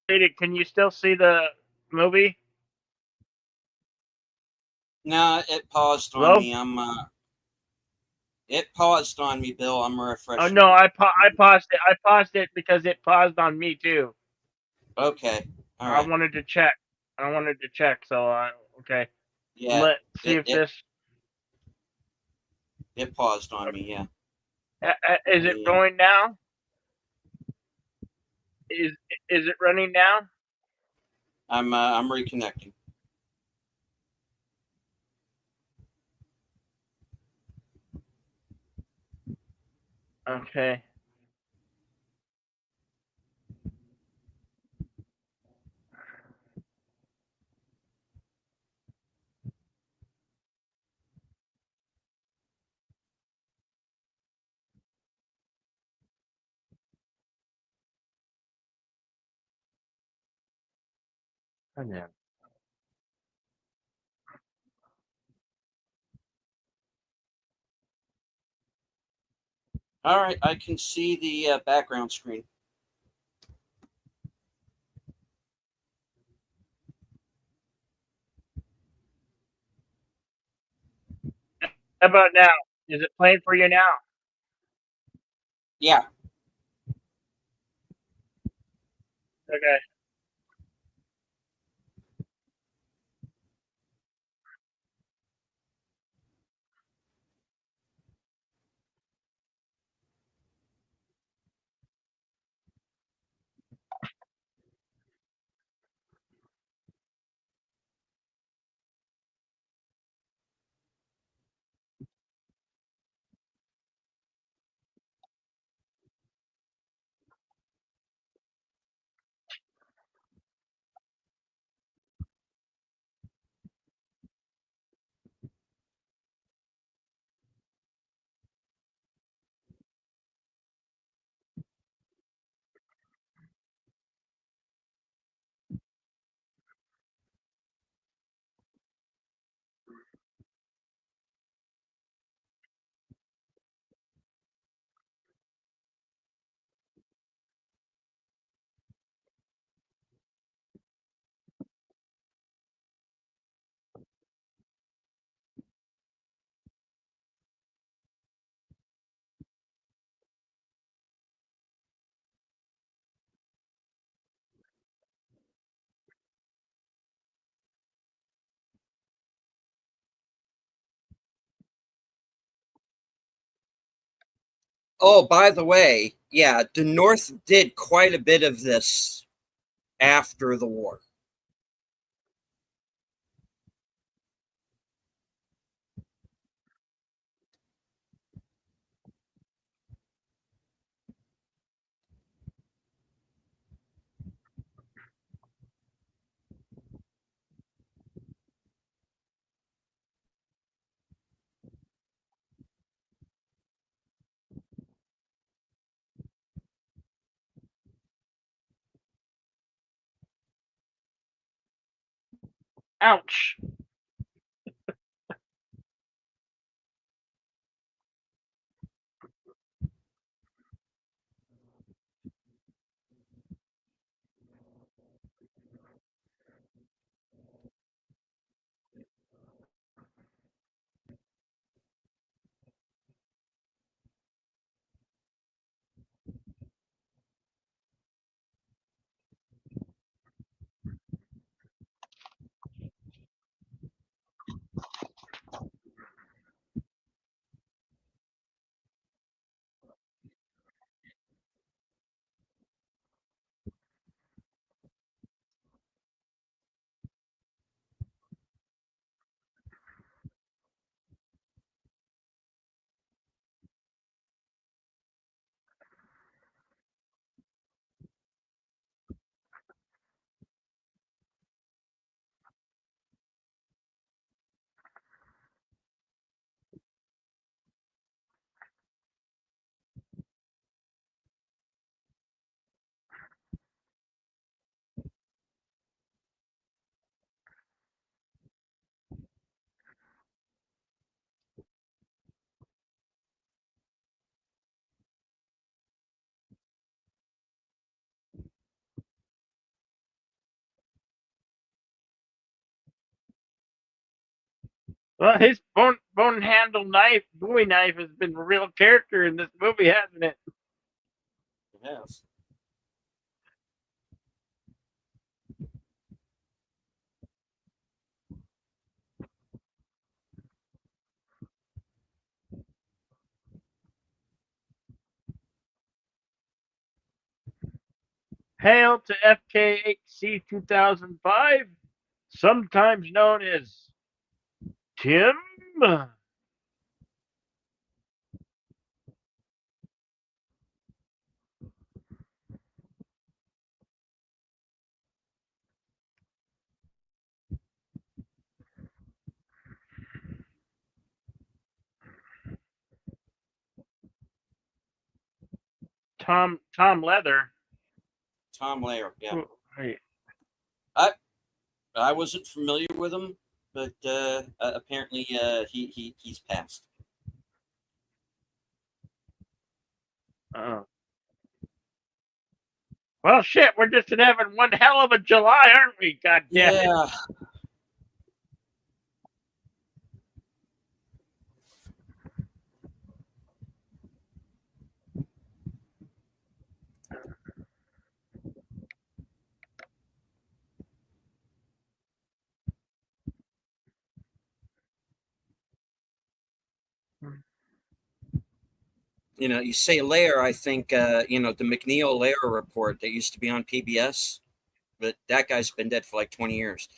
Can you still see the movie? No, it paused on Hello? me. It paused on me, Bill. I'm Oh refreshing no, it. I paused it. I paused it because it paused on me too. Okay. All I right. wanted to check. I wanted to check. So okay. Yeah. Let's see It if it this it paused on me. Yeah. is it The going now. Is is it running now? I'm reconnecting. Okay. And then All right. I can see the background screen. how about now? Is it playing for you now? Yeah. Okay. Oh, by the way, yeah, the North did quite a bit of this after the war. Ouch. Well, his bone handle knife, Bowie knife, has been a real character in this movie, hasn't it? Yes. Hail to FKHC 2005, sometimes known as Tim. Tom Leather. Tom Layer. Yeah. Right. I I wasn't familiar with him, but apparently he's passed. Uh, well, shit, we're just having one hell of a July, aren't we? God damn it. Yeah. You say Layer, I think, the McNeil Layer report that used to be on PBS, but that guy's been dead for like 20 years.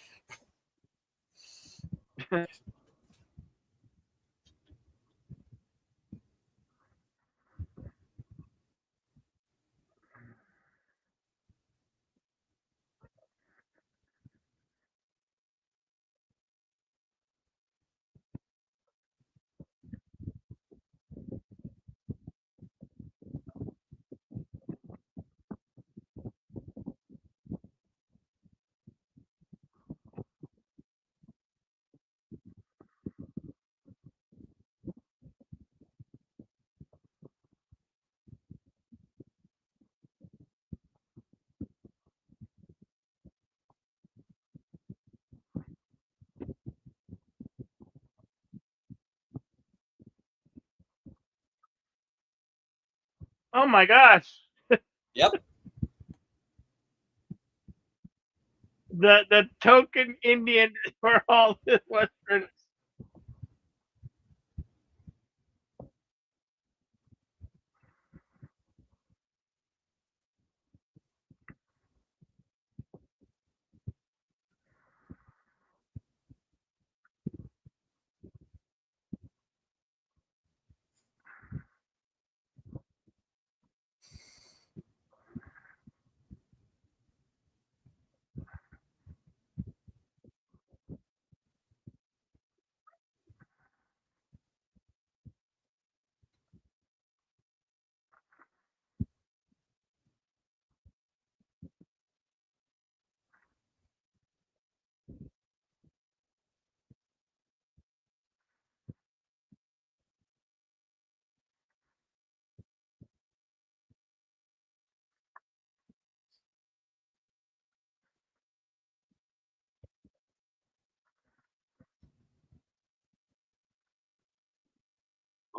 Oh my gosh. Yep. The token Indian for all the Westerns.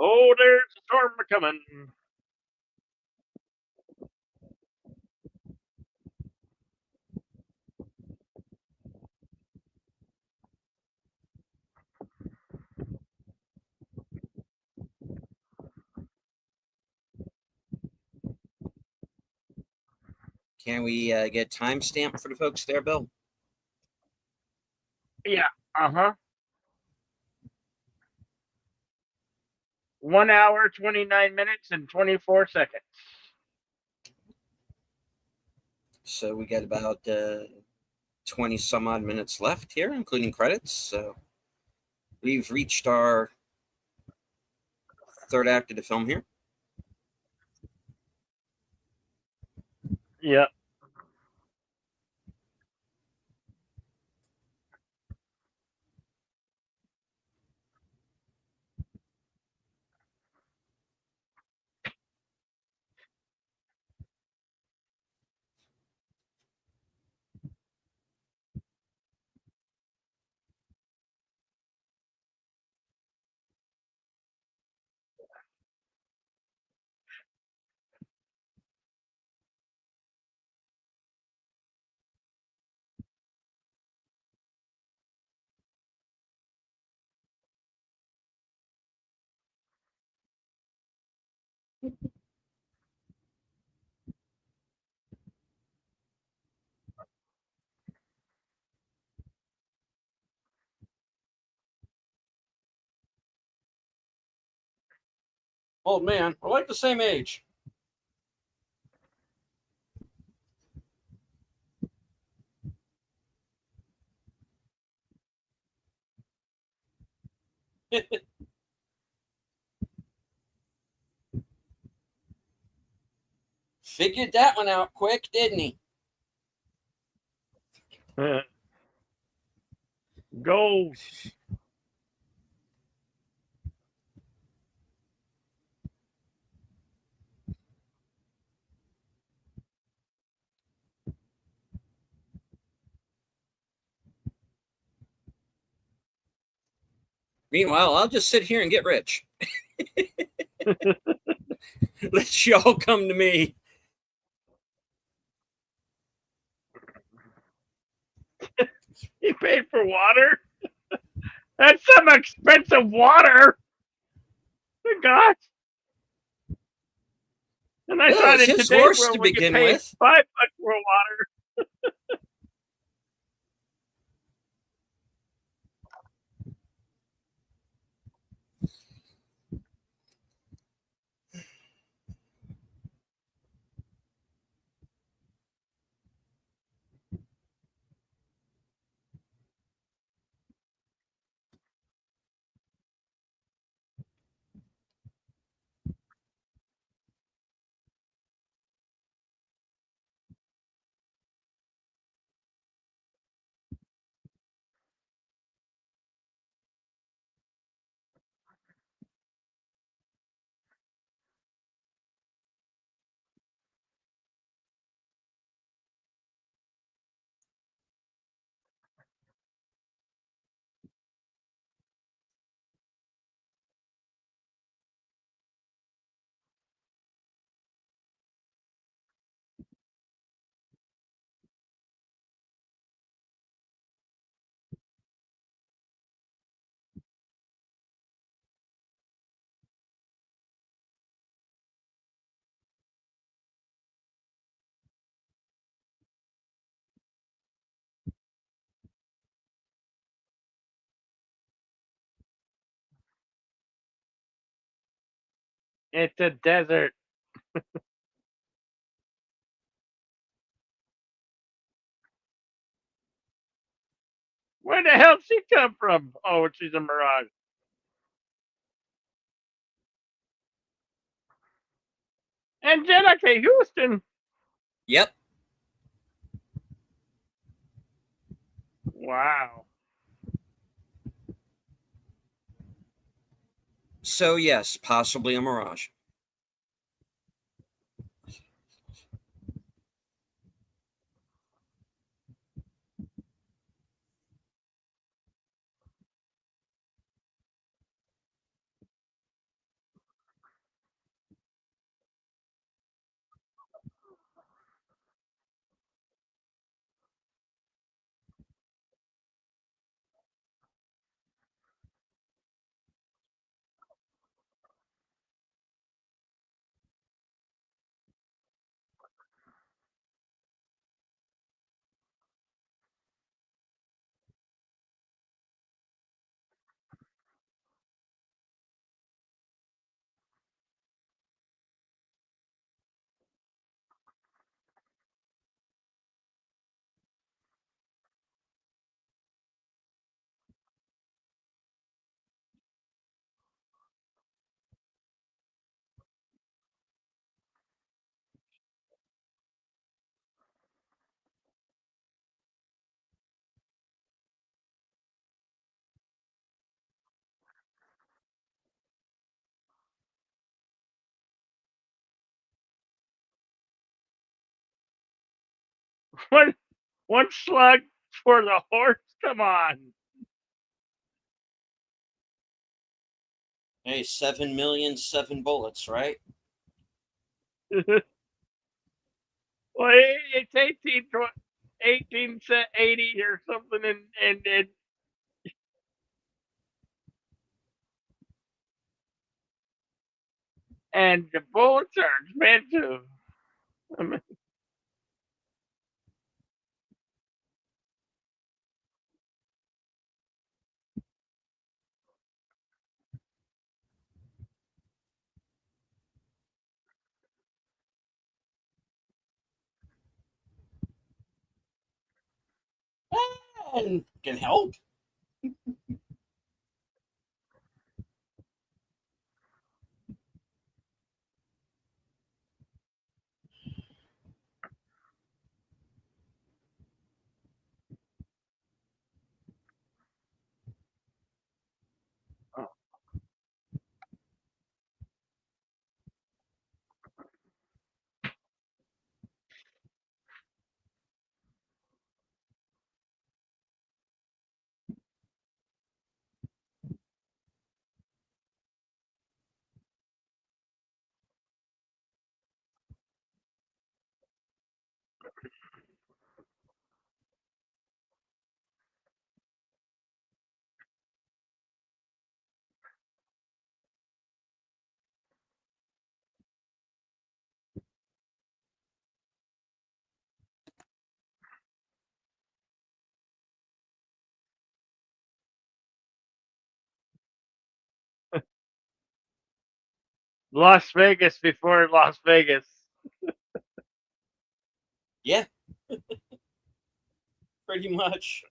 Oh, there's a storm coming. Can we get timestamp for the folks there, Bill? Yeah. Uh-huh. 1 hour, 29 minutes, and 24 seconds. So we got about 20 some odd minutes left here, including credits. So we've reached our third act of the film here. Yep. Old man, we're like the same age. Figured that one out quick, didn't he? Gold. Meanwhile, I'll just sit here and get rich. Let y'all come to me. He paid for water. That's some expensive water. Good God. And I Well, thought it's in his today's horse world to we could begin pay with. $5 for water. It's a desert. Where the hell did she come from? Oh, she's a mirage. Angelica Houston. Yep. Wow. So, yes, possibly a mirage. One one slug for the horse. Come on. Hey, 7,000,000, 7 bullets, right? Well, it's 1880 or something, and the bullets are expensive. I mean, And can help. Las Vegas before Las Vegas. Yeah, pretty much.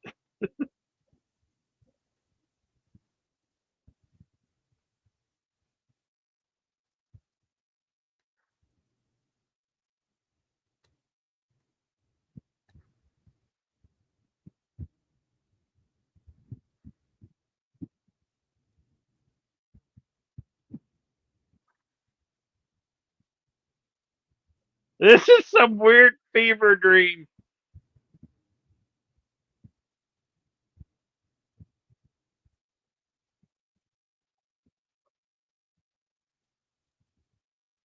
This is some weird fever dream.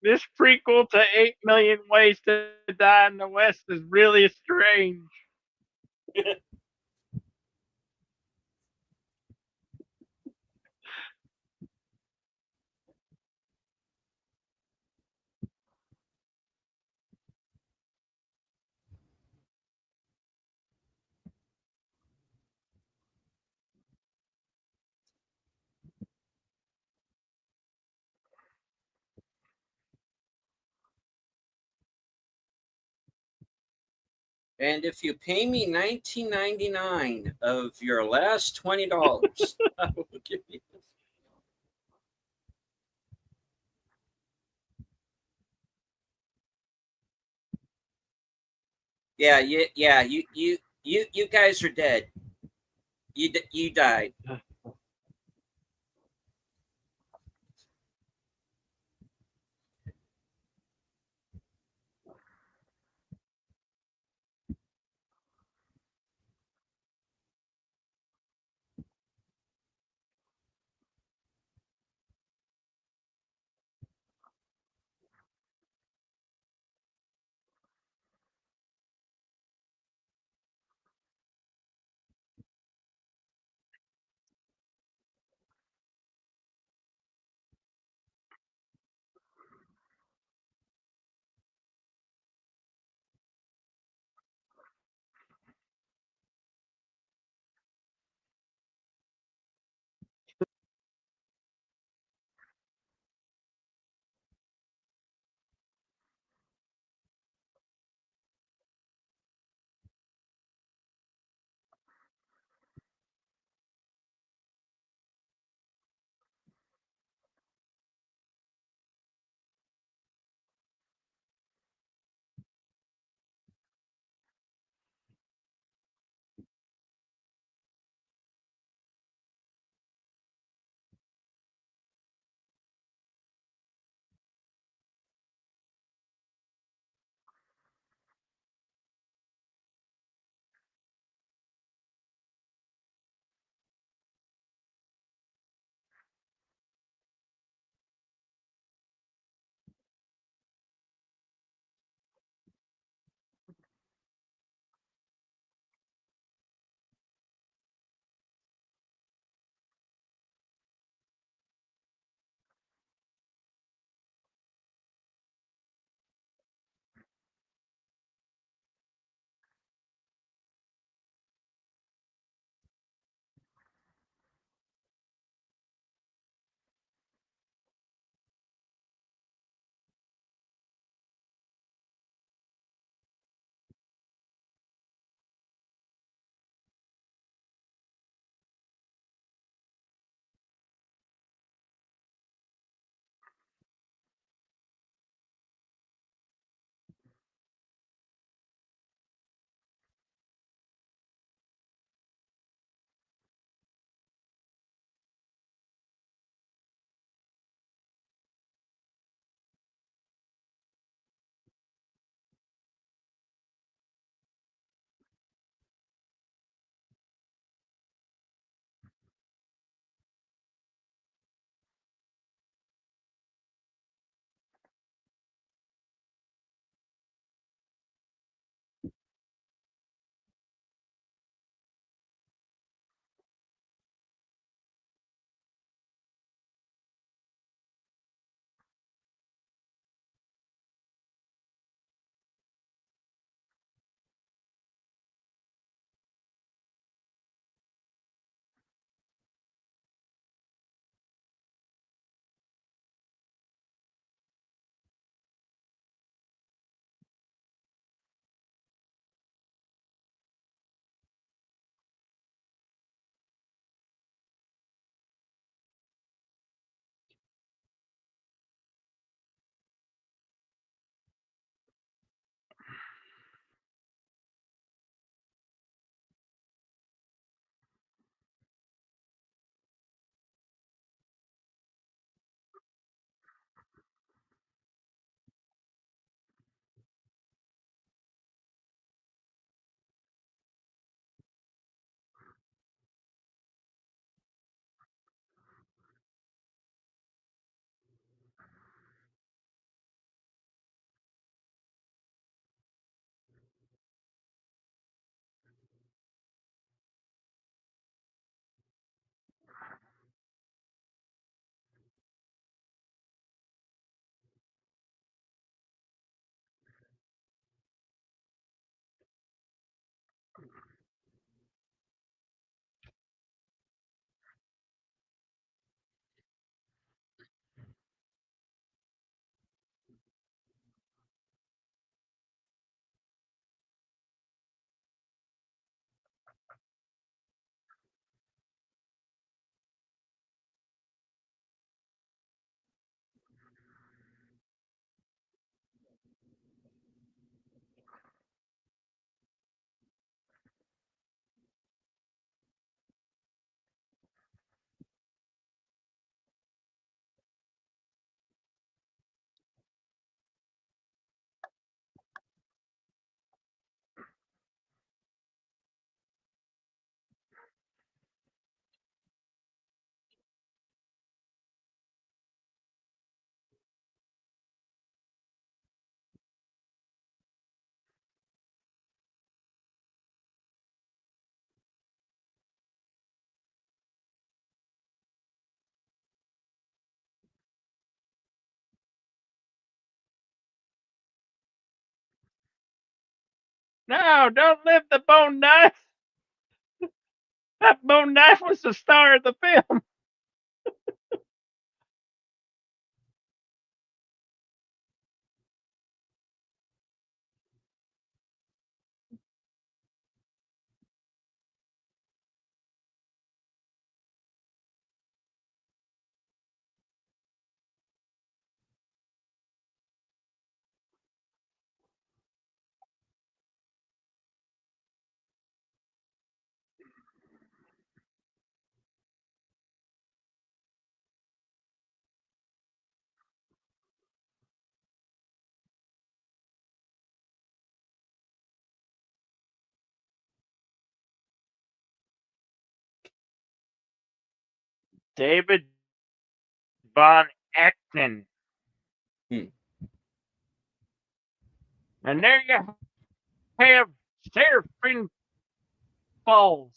This prequel to 8 Million Ways to Die in the West is really strange. And if you pay me 19.99 of your last $20, I will give you this. Yeah, you guys are dead. You died. No, don't lift the bone knife. That bone knife was the star of the film. David von Echten. Hmm. And there you have Seraphim Falls.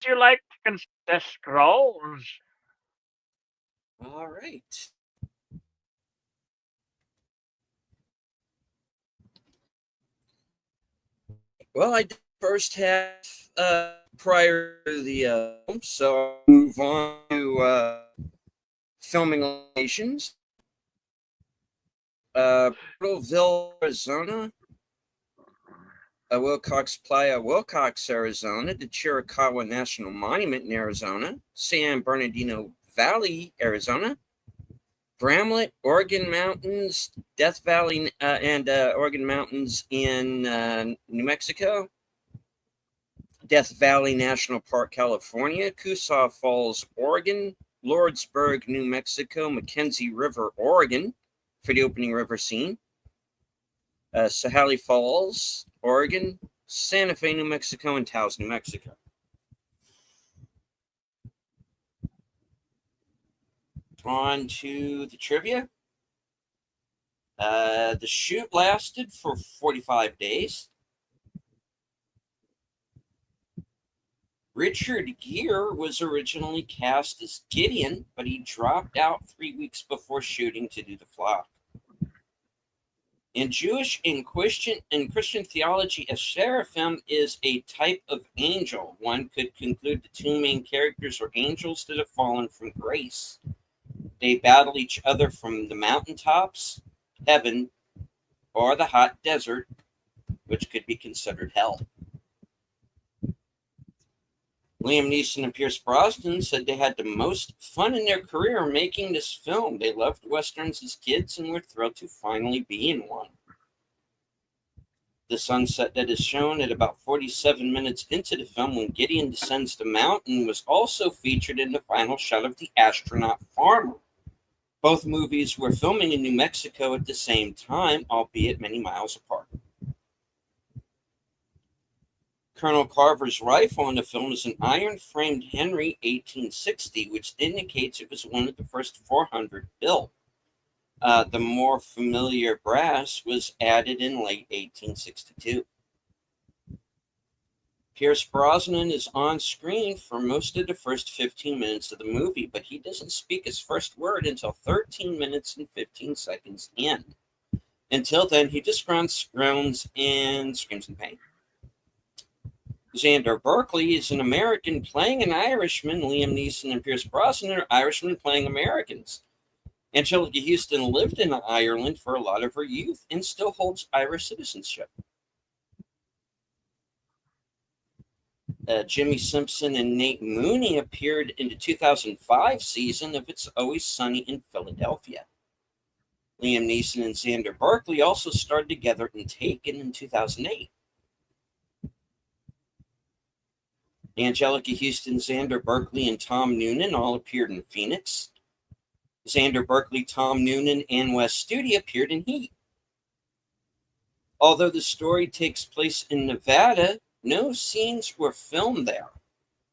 Would you like to consult the scrolls? All right. Well, I did the first half prior to the film, so I'll move on to filming locations. Portalville, Arizona, Wilcox Playa, Wilcox, Arizona, the Chiricahua National Monument in Arizona, San Bernardino Valley, Arizona, Bramlett, Oregon Mountains, Death Valley, and Oregon Mountains in New Mexico, Death Valley National Park, California, Coosaw Falls, Oregon, Lordsburg, New Mexico, Mackenzie River, Oregon, for the opening river scene, Sahalee Falls, Oregon, Santa Fe, New Mexico, and Taos, New Mexico. On to the trivia. The shoot lasted for 45 days. Richard Gere was originally cast as Gideon, but he dropped out 3 weeks before shooting to do the flock. In Jewish and Christian theology, a seraphim is a type of angel. One could conclude the two main characters are angels that have fallen from grace. They battle each other from the mountaintops, heaven, or the hot desert, which could be considered hell. Liam Neeson and Pierce Brosnan said they had the most fun in their career making this film. They loved westerns as kids and were thrilled to finally be in one. The sunset that is shown at about 47 minutes into the film when Gideon descends the mountain was also featured in the final shot of the astronaut farmer. Both movies were filming in New Mexico at the same time, albeit many miles apart. Colonel Carver's rifle in the film is an iron-framed Henry 1860, which indicates it was one of the first 400 built. The more familiar brass was added in late 1862. Pierce Brosnan is on screen for most of the first 15 minutes of the movie, but he doesn't speak his first word until 13 minutes and 15 seconds in. Until then, he just grunts, groans, and screams in pain. Xander Berkeley is an American playing an Irishman. Liam Neeson and Pierce Brosnan are Irishmen playing Americans. Angelica Houston lived in Ireland for a lot of her youth and still holds Irish citizenship. Jimmy Simpson and Nate Mooney appeared in the 2005 season of It's Always Sunny in Philadelphia. Liam Neeson and Xander Berkeley also starred together in Taken in 2008. Angelica Houston, Xander Berkeley, and Tom Noonan all appeared in Phoenix. Xander Berkeley, Tom Noonan, and Wes Studi appeared in Heat. Although the story takes place in Nevada, no scenes were filmed there.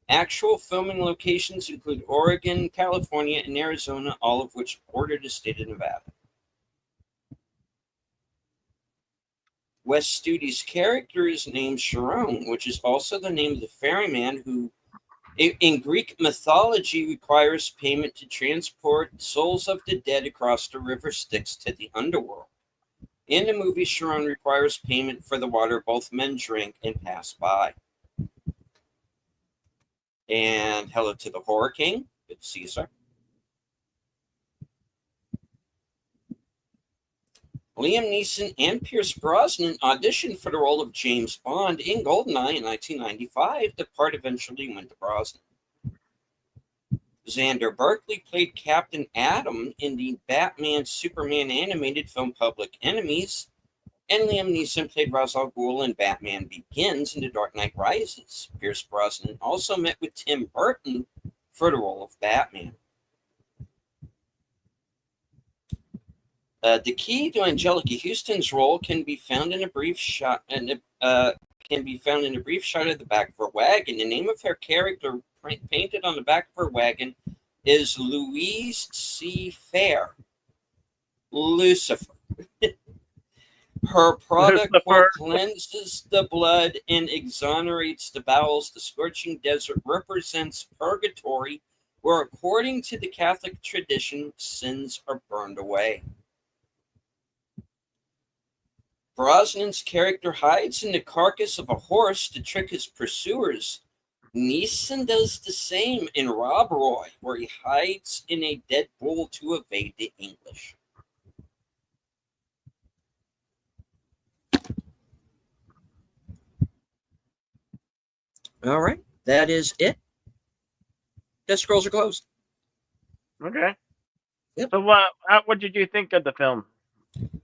Actual filming locations include Oregon, California, and Arizona, all of which border the state of Nevada. Wes Studi's character is named Sharon, which is also the name of the ferryman who In Greek mythology, requires payment to transport souls of the dead across the river Styx to the underworld. In the movie, Chiron requires payment for the water both men drink and pass by. And hello to the Horror King. Good to see you, sir. Liam Neeson and Pierce Brosnan auditioned for the role of James Bond in GoldenEye in 1995. The part eventually went to Brosnan. Xander Berkeley played Captain Atom in the Batman-Superman animated film Public Enemies, and Liam Neeson played Ra's al Ghul in Batman Begins and The Dark Knight Rises. Pierce Brosnan also met with Tim Burton for the role of Batman. The key to Angelica Houston's role can be found in a brief shot, of the back of her wagon. The name of her character painted on the back of her wagon is Louise C. Fair, Lucifer. Her product cleanses the blood and exonerates the bowels. The scorching desert represents purgatory, where, according to the Catholic tradition, sins are burned away. Brosnan's character hides in the carcass of a horse to trick his pursuers. Neeson does the same in Rob Roy, where he hides in a dead bull to evade the English. All right, that is it. The scrolls are closed. Okay. Yep. So what did you think of the film?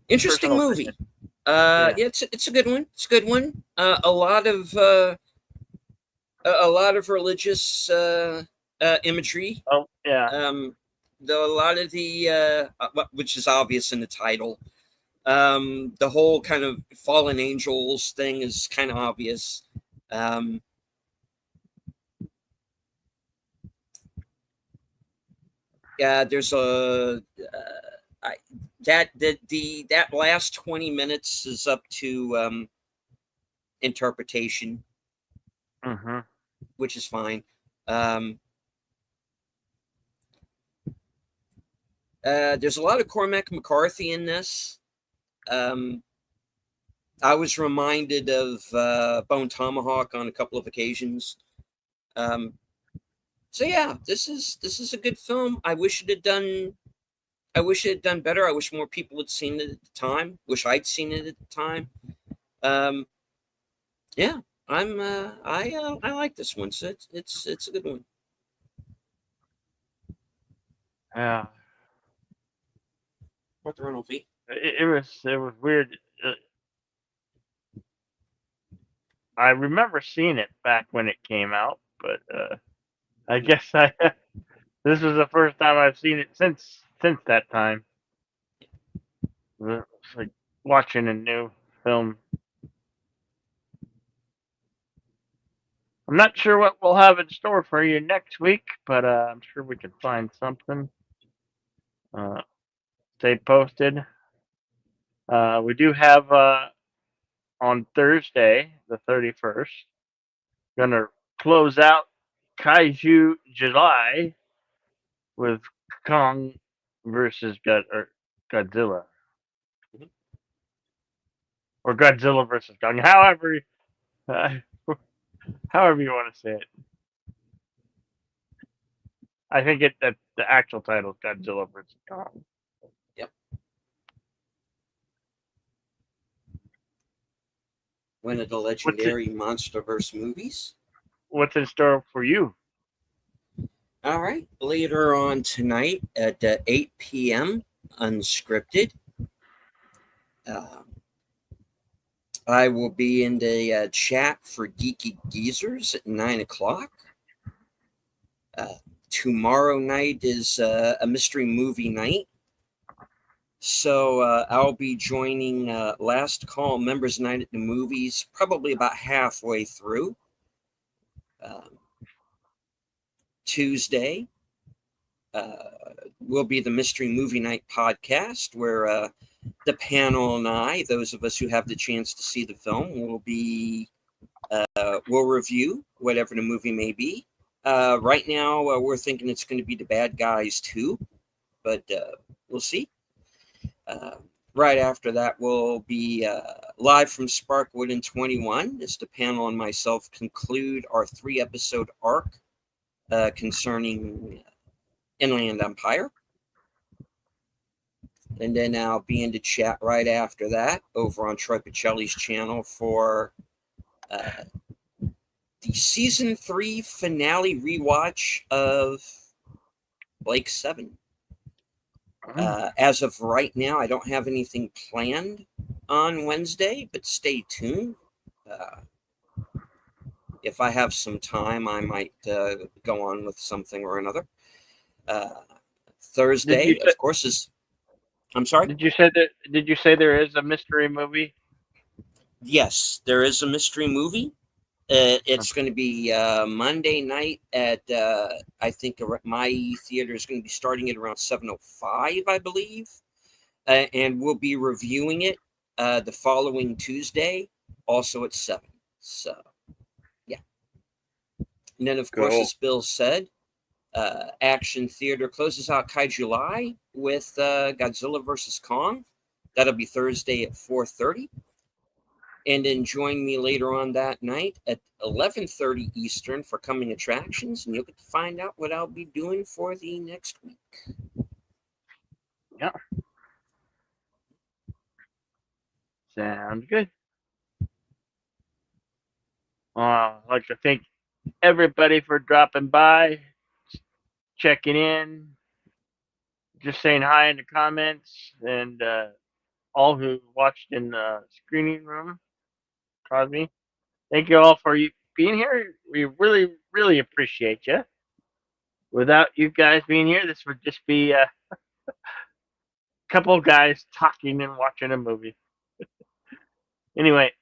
Interesting Personal movie. opinion. Yeah, it's a good one. It's a good one. A lot of religious imagery. Oh yeah. A lot of the which is obvious in the title. The whole kind of fallen angels thing is kind of obvious. Yeah, there's a that last 20 minutes is up to interpretation, which is fine. There's a lot of Cormac McCarthy in this. I was reminded of Bone Tomahawk on a couple of occasions. So yeah, this is a good film. I wish it had done better. I wish more people had seen it at the time. Wish I'd seen it at the time. Yeah, I like this one. So it's a good one. Yeah. What the rental fee? It was weird. I remember seeing it back when it came out, but I guess this was the first time I've seen it since that time. It's like watching a new film. I'm not sure what we'll have in store for you next week, but I'm sure we can find something. Stay posted. We do have on Thursday, the 31st, gonna close out Kaiju July with Kong versus Godzilla. Or Godzilla versus Kong. However you want to say it. I think that the actual title is Godzilla versus Kong. Yep. One of the legendary MonsterVerse movies. What's in store for you? All right. Later on tonight at 8 p.m., Unscripted. I will be in the chat for Geeky Geezers at 9 o'clock. Tomorrow night is a mystery movie night. So I'll be joining Last Call Members Night at the Movies probably about halfway through. Tuesday will be the Mystery Movie Night podcast, where the panel and I, those of us who have the chance to see the film, will review whatever the movie may be. Right now, we're thinking it's going to be The Bad Guys 2, but we'll see. Right after that, we'll be live from Sparkwood in 21 as the panel and myself conclude our 3-episode arc concerning Inland Empire. And then I'll be in the chat right after that over on Troy Pacelli's channel for the season 3 finale rewatch of Blake 7. As of right now, I don't have anything planned on Wednesday, but stay tuned. If I have some time, I might go on with something or another. Thursday, of course, is. I'm sorry. Did you say there is a mystery movie? Yes, there is a mystery movie. It's going to be Monday night at I think my theater is going to be starting at around 7:05, I believe, and we'll be reviewing it the following Tuesday, also at 7. So, yeah. And then, of course, as Bill said, Action Theater closes out Kaiju July with Godzilla vs. Kong. That'll be Thursday at 4:30. And then join me later on that night at 11:30 Eastern for coming attractions, and you'll get to find out what I'll be doing for the next week. Yeah. Sounds good. I'd like to thank everybody for dropping by, checking in, just saying hi in the comments, and all who watched in the screening room. Cosme, thank you all for being here. We really, really appreciate you. Without you guys being here, this would just be a couple of guys talking and watching a movie. Anyway,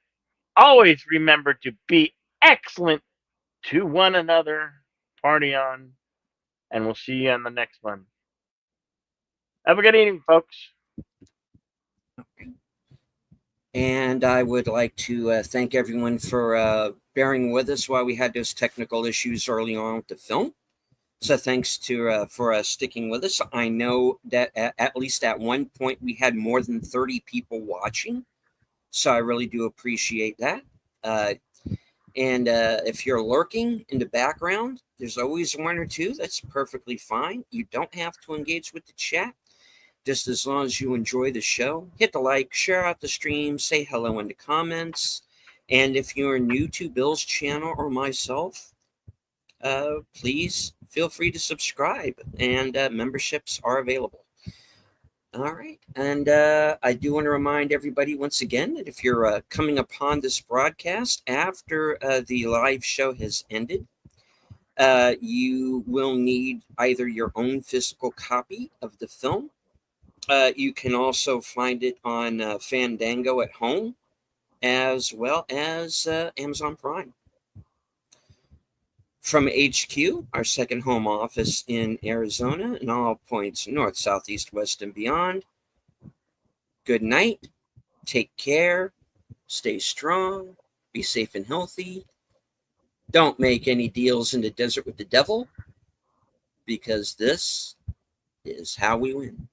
always remember to be excellent to one another. Party on, and we'll see you on the next one. Have a good evening, folks. And I would like to thank everyone for bearing with us while we had those technical issues early on with the film. So thanks to for sticking with us. I know that at least at one point we had more than 30 people watching. So I really do appreciate that. And if you're lurking in the background, there's always one or two. That's perfectly fine. You don't have to engage with the chat. Just as long as you enjoy the show, hit the like, share out the stream, say hello in the comments. And if you're new to Bill's channel or myself, please feel free to subscribe, and memberships are available. All right. And I do want to remind everybody once again that if you're coming upon this broadcast after the live show has ended, you will need either your own physical copy of the film. You can also find it on Fandango at home, as well as Amazon Prime. From HQ, our second home office in Arizona, and all points north, south, east, west, and beyond, good night, take care, stay strong, be safe and healthy. Don't make any deals in the desert with the devil, because this is how we win.